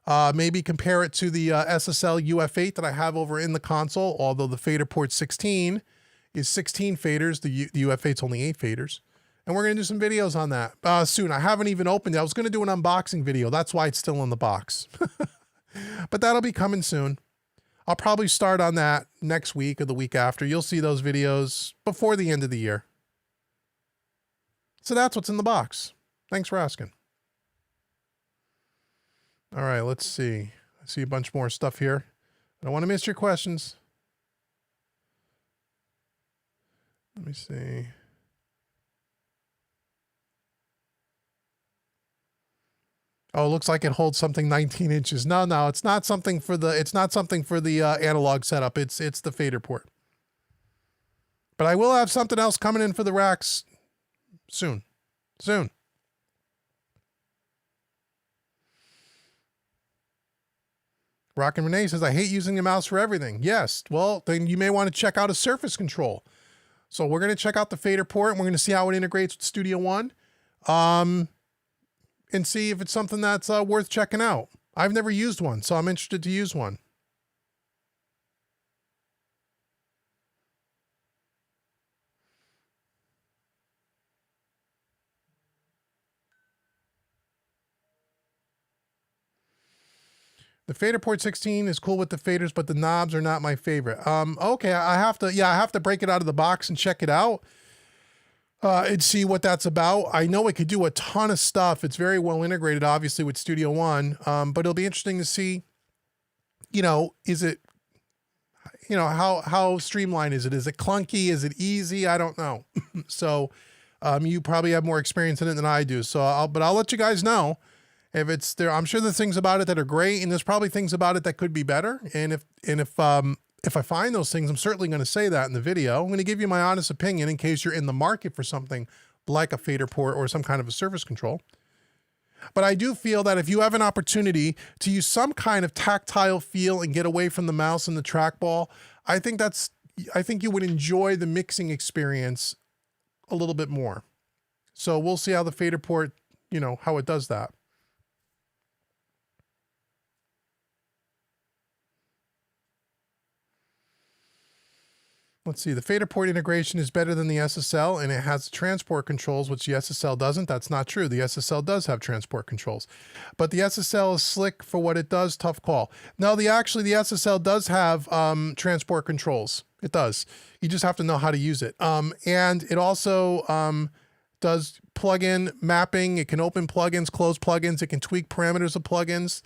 Maybe compare it to the SSL UF8 that I have over in the console, although the Fader Port 16 is 16 faders. The UF8's only 8 faders. And we're going to do some videos on that soon. I haven't even opened it. I was going to do an unboxing video. That's why it's still in the box. But that'll be coming soon. I'll probably start on that next week or the week after. You'll see those videos before the end of the year. So that's what's in the box. Thanks for asking. All right, let's see. I see a bunch more stuff here. I don't want to miss your questions. Let me see. Oh, it looks like it holds something 19 inches. No, it's not something for the analog setup. It's the fader port. But I will have something else coming in for the racks soon. Rockin' Renee says, I hate using the mouse for everything. Yes, well, then you may want to check out a surface control. So we're going to check out the fader port, and we're going to see how it integrates with Studio One, and see if it's something that's worth checking out. I've never used one, so I'm interested to use one. The fader port 16 is cool with the faders, but the knobs are not my favorite. Okay, I have to break it out of the box and check it out and see what that's about. I know it could do a ton of stuff. It's very well integrated, obviously, with Studio One. But it'll be interesting to see, is it, how streamlined is it? Is it clunky? Is it easy? I don't know. So you probably have more experience in it than I do. So I'll let you guys know. If it's there, I'm sure there's things about it that are great, and there's probably things about it that could be better. And if I find those things, I'm certainly going to say that in the video. I'm going to give you my honest opinion in case you're in the market for something like a fader port or some kind of a surface control. But I do feel that if you have an opportunity to use some kind of tactile feel and get away from the mouse and the trackball, I think you would enjoy the mixing experience a little bit more. So we'll see how the fader port, how it does that. Let's see, the fader port integration is better than the SSL, and it has transport controls, which the SSL doesn't. That's not true. The SSL does have transport controls, but the SSL is slick for what it does. Tough call. No, the SSL does have transport controls. It does. You just have to know how to use it. And it also does plugin mapping. It can open plugins, close plugins. It can tweak parameters of plugins.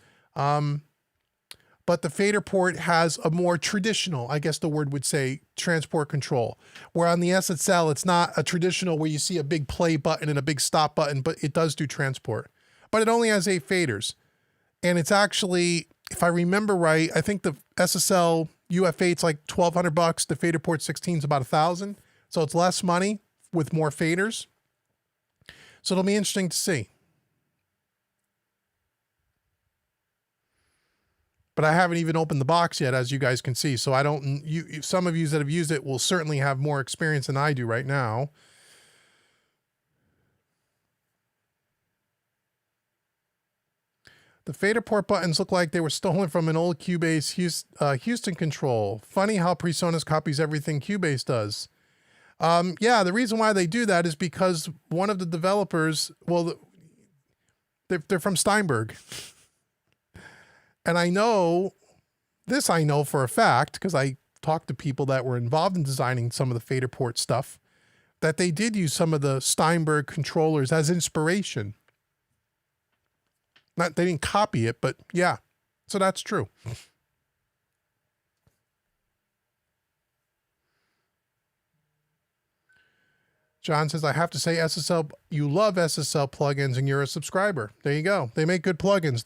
But the fader port has a more traditional, I guess the word would say, transport control. Where on the SSL, it's not a traditional where you see a big play button and a big stop button, but it does do transport. But it only has 8 faders. And it's actually, if I remember right, I think the SSL UF8's like $1,200. The fader port 16 is about $1,000. So it's less money with more faders. So it'll be interesting to see. But I haven't even opened the box yet, as you guys can see. So I don't, some of you that have used it will certainly have more experience than I do right now. The fader port buttons look like they were stolen from an old Cubase Houston control. Funny how Presonus copies everything Cubase does. Yeah, the reason why they do that is because one of the developers, well, they're from Steinberg. And I know for a fact, because I talked to people that were involved in designing some of the fader port stuff, that they did use some of the Steinberg controllers as inspiration. They didn't copy it, but yeah, so that's true. John says, I have to say SSL, you love SSL plugins and you're a subscriber. There you go. They make good plugins.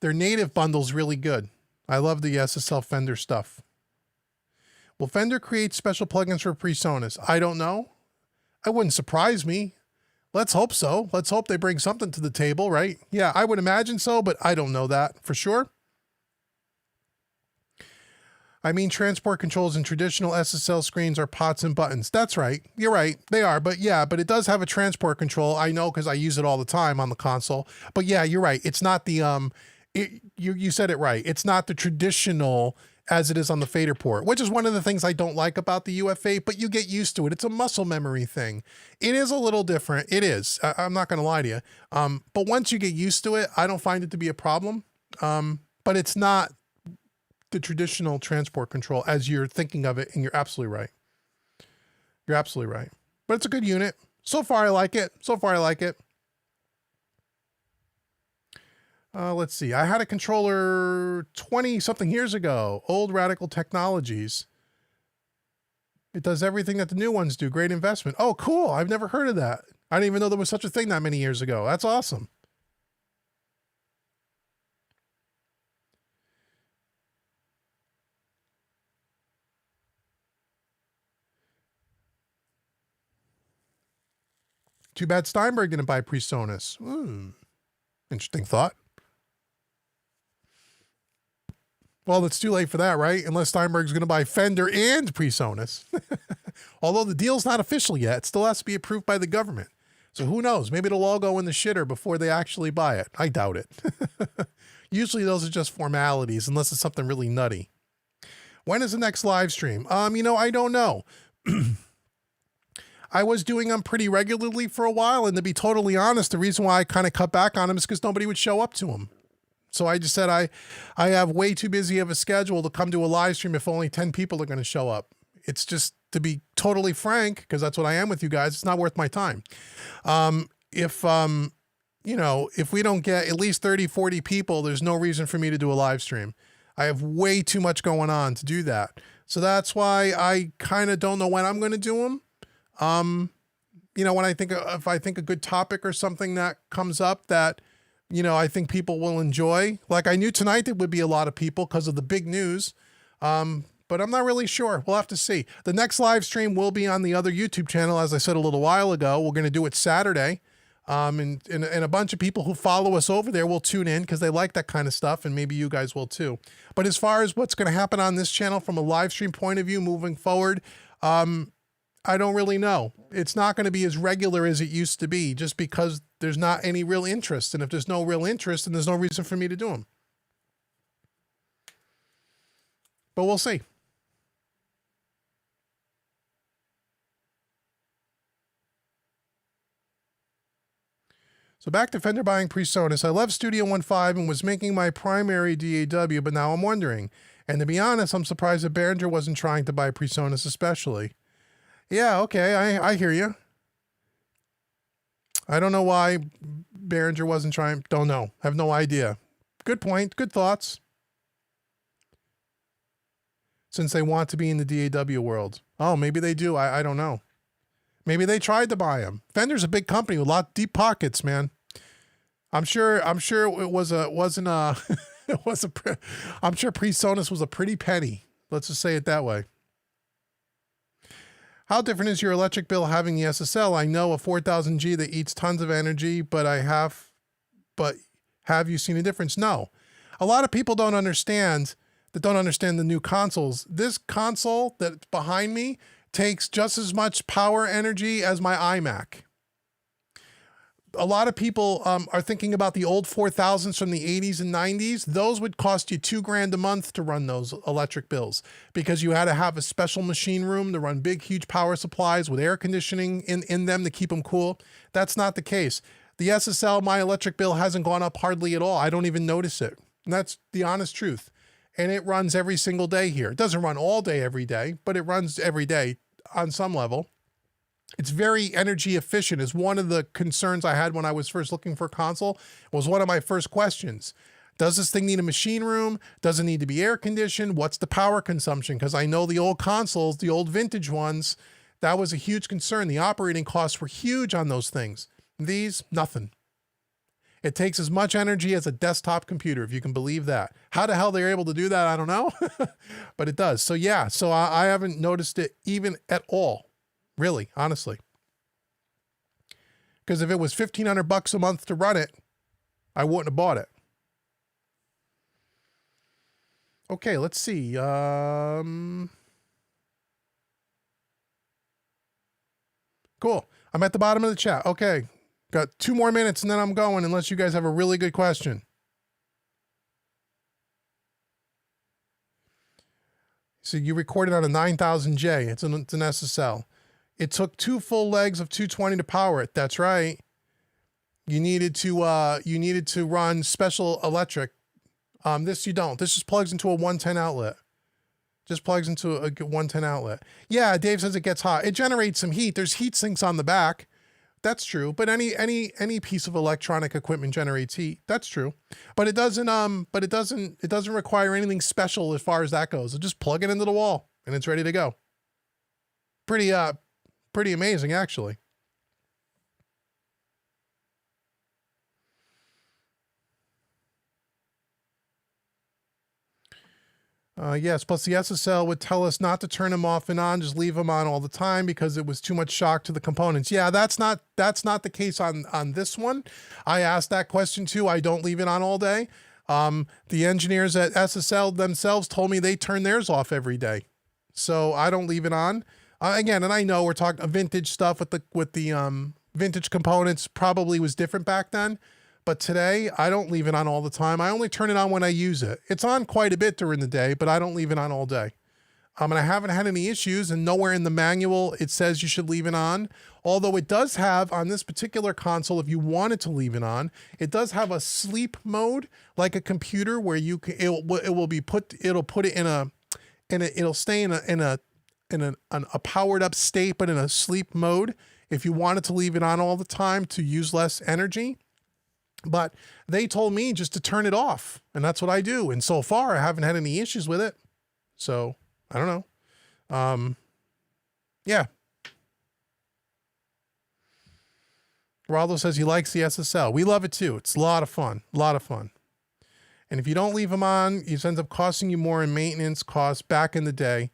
Their native bundle's really good. I love the SSL Fender stuff. Will Fender create special plugins for Presonus? I don't know. It wouldn't surprise me. Let's hope so. Let's hope they bring something to the table, right? Yeah, I would imagine so, but I don't know that for sure. I mean, transport controls in traditional SSL screens are pots and buttons. That's right. You're right. They are. But yeah, but it does have a transport control. I know because I use it all the time on the console. But yeah, you're right. It's not the... you said it right. It's not the traditional as it is on the fader port, which is one of the things I don't like about the UF8, but you get used to it. It's a muscle memory thing. It is a little different. It is. I'm not going to lie to you. But once you get used to it, I don't find it to be a problem. But it's not the traditional transport control as you're thinking of it, and you're absolutely right. You're absolutely right. But it's a good unit. So far, I like it. So far, I like it. Let's see. I had a controller 20-something years ago. Old Radical Technologies. It does everything that the new ones do. Great investment. Oh, cool. I've never heard of that. I didn't even know there was such a thing that many years ago. That's awesome. Too bad Steinberg didn't buy Presonus. Interesting thought. Well, it's too late for that, right? Unless Steinberg's going to buy Fender and Presonus. Although the deal's not official yet. It still has to be approved by the government. So who knows? Maybe it'll all go in the shitter before they actually buy it. I doubt it. Usually those are just formalities, unless it's something really nutty. When is the next live stream? You know, I don't know. I was doing them pretty regularly for a while, and to be totally honest, the reason why I kind of cut back on them is because nobody would show up to them. So I just said I have way too busy of a schedule to come to a live stream if only 10 people are going to show up. It's just, to be totally frank, because that's what I am with you guys, it's not worth my time. If we don't get at least 30, 40 people, there's no reason for me to do a live stream. I have way too much going on to do that. So that's why I kind of don't know when I'm going to do them. When if I think a good topic or something that comes up that, I think people will enjoy. Like I knew tonight there would be a lot of people because of the big news. But I'm not really sure. We'll have to see. The next live stream will be on the other YouTube channel. As I said a little while ago, we're going to do it Saturday. And a bunch of people who follow us over there will tune in because they like that kind of stuff. And maybe you guys will too. But as far as what's going to happen on this channel from a live stream point of view moving forward, I don't really know. It's not going to be as regular as it used to be just because there's not any real interest. And if there's no real interest, then there's no reason for me to do them. But we'll see. So back to Fender buying Presonus. I left Studio 1.5 and was making my primary DAW, but now I'm wondering. And to be honest, I'm surprised that Behringer wasn't trying to buy Presonus especially. Yeah, okay, I hear you. I don't know why Behringer wasn't trying. Don't know. Have no idea. Good point. Good thoughts. Since they want to be in the DAW world. Oh, maybe they do. I don't know. Maybe they tried to buy him. Fender's a big company with a lot of deep pockets, man. I'm sure it wasn't a I'm sure Presonus was a pretty penny. Let's just say it that way. How different is your electric bill having the SSL? I know a 4000G that eats tons of energy, but have you seen a difference? No. A lot of people don't understand the new consoles. This console that's behind me takes just as much power energy as my iMac. A lot of people are thinking about the old 4000s from the 80s and 90s. Those would cost you $2,000 a month to run those electric bills because you had to have a special machine room to run big, huge power supplies with air conditioning in them to keep them cool. That's not the case. The SSL, my electric bill hasn't gone up hardly at all. I don't even notice it. And that's the honest truth. And it runs every single day here. It doesn't run all day every day, but it runs every day on some level. It's very energy efficient is one of the concerns I had when I was first looking for a console. Was one of my first questions. Does this thing need a machine room? Does it need to be air conditioned? What's the power consumption? Because I know the old consoles, the old vintage ones, that was a huge concern. The operating costs were huge on those things. These, nothing. It takes as much energy as a desktop computer, if you can believe that. How the hell they're able to do that, I don't know. But it does. So yeah, so I haven't noticed it even at all. Really, honestly. Because if it was $1,500 a month to run it, I wouldn't have bought it. Okay, let's see. Cool. I'm at the bottom of the chat. Okay. Got 2 more minutes and then I'm going unless you guys have a really good question. So you recorded on a 9000J. It's an SSL. It took 2 full legs of 220 to power it. That's right. You needed to run special electric. This you don't. This just plugs into a 110 outlet. Just plugs into a 110 outlet. Yeah, Dave says it gets hot. It generates some heat. There's heat sinks on the back. That's true. But any piece of electronic equipment generates heat. That's true. But it doesn't require anything special as far as that goes. It just plug it into the wall and it's ready to go. Pretty amazing actually. Yes, plus the SSL would tell us not to turn them off and on, just leave them on all the time because it was too much shock to the components. Yeah, that's not the case on this one. I asked that question too. I don't leave it on all day. The engineers at SSL themselves told me they turn theirs off every day. So I don't leave it on. Again, and I know we're talking vintage stuff with the vintage components probably was different back then. But today, I don't leave it on all the time. I only turn it on when I use it. It's on quite a bit during the day, but I don't leave it on all day. And I haven't had any issues, and nowhere in the manual it says you should leave it on. Although it does have, on this particular console, if you wanted to leave it on, it does have a sleep mode, like a computer, where you can, it'll put it in a it'll stay in a powered up state, but in a sleep mode. If you wanted to leave it on all the time to use less energy. But they told me just to turn it off, and that's what I do. And so far, I haven't had any issues with it. So I don't know. Yeah. Raldo says he likes the SSL. We love it too. It's a lot of fun. A lot of fun. And if you don't leave them on, it ends up costing you more in maintenance costs back in the day.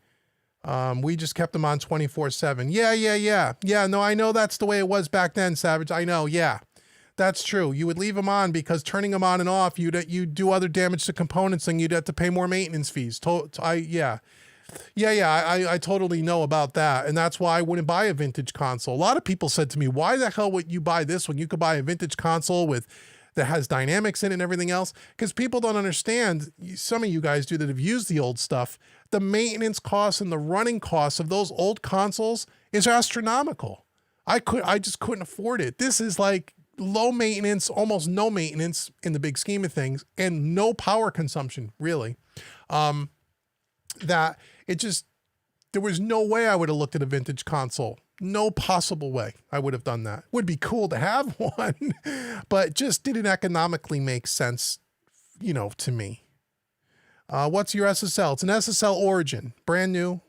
We just kept them on 24/7. Yeah. No, I know that's the way it was back then, Savage. I know. Yeah. That's true. You would leave them on because turning them on and off, you'd do other damage to components and you'd have to pay more maintenance fees. I totally know about that. And that's why I wouldn't buy a vintage console. A lot of people said to me, why the hell would you buy this when you could buy a vintage console that has dynamics in it and everything else? Because people don't understand, some of you guys do that have used the old stuff, the maintenance costs and the running costs of those old consoles is astronomical. I just couldn't afford it. This is like low maintenance, almost no maintenance in the big scheme of things, and no power consumption, really. That it just, there was no way I would have looked at a vintage console. No possible way I would have done that. Would be cool to have one, but just didn't economically make sense, to me. What's your SSL? It's an SSL Origin, brand new,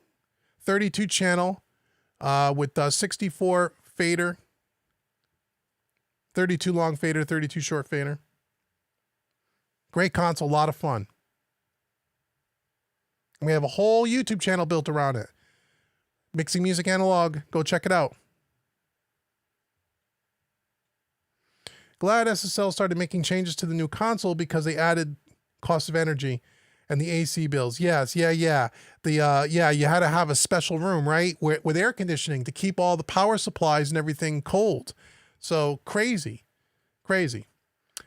32 channel, with 64 fader, 32 long fader, 32 short fader. Great console, a lot of fun. And we have a whole YouTube channel built around it. Mixing Music Analog, go check it out. Glad SSL started making changes to the new console because they added cost of energy and the AC bills. Yes, yeah. You had to have a special room, right? With air conditioning to keep all the power supplies and everything cold. So crazy.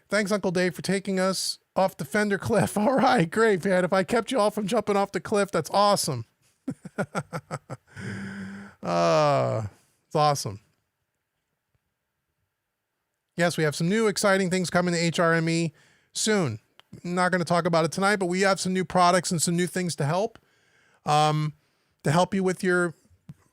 Thanks, Uncle Dave, for taking us off the Fender cliff. All right, great, man. If I kept you all from jumping off the cliff, that's awesome. It's awesome. Yes, we have some new exciting things coming to HRME soon. Not going to talk about it tonight, but we have some new products and some new things to help you with your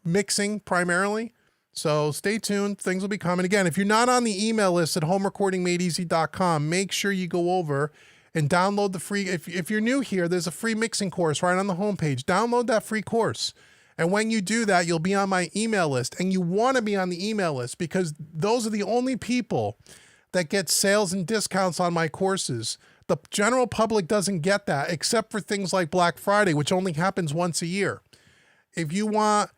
mixing primarily. So stay tuned. Things will be coming. Again, if you're not on the email list at homerecordingmadeeasy.com, make sure you go over and download the free. If you're new here, there's a free mixing course right on the homepage. Download that free course. And when you do that, you'll be on my email list. And you want to be on the email list because those are the only people that get sales and discounts on my courses. The general public doesn't get that except for things like Black Friday, which only happens once a year. If you want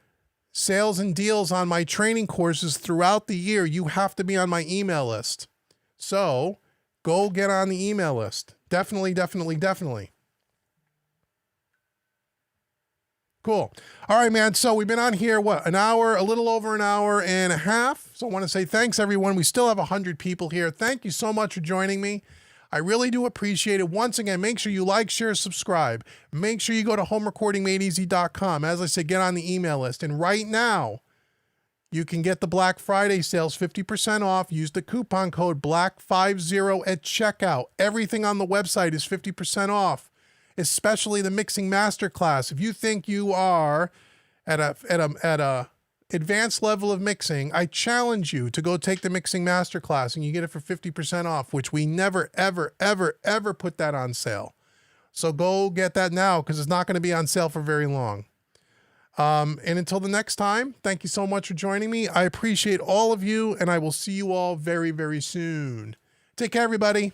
sales and deals on my training courses throughout the year, you have to be on my email list. So go get on the email list. Definitely. Cool. All right, man. So we've been on here, an hour, a little over an hour and a half. So I want to say thanks, everyone. We still have 100 people here. Thank you so much for joining me. I really do appreciate it. Once again, make sure you like, share, subscribe. Make sure you go to homerecordingmadeeasy.com. As I said, get on the email list. And right now, you can get the Black Friday sales 50% off. Use the coupon code BLACK50 at checkout. Everything on the website is 50% off, especially the mixing masterclass. If you think you are at a advanced level of mixing, I challenge you to go take the mixing masterclass, and you get it for 50% off, which we never, ever, ever, ever put that on sale. So go get that now, because it's not going to be on sale for very long. And until the next time, thank you so much for joining me. I appreciate all of you, and I will see you all very, very soon. Take care, everybody.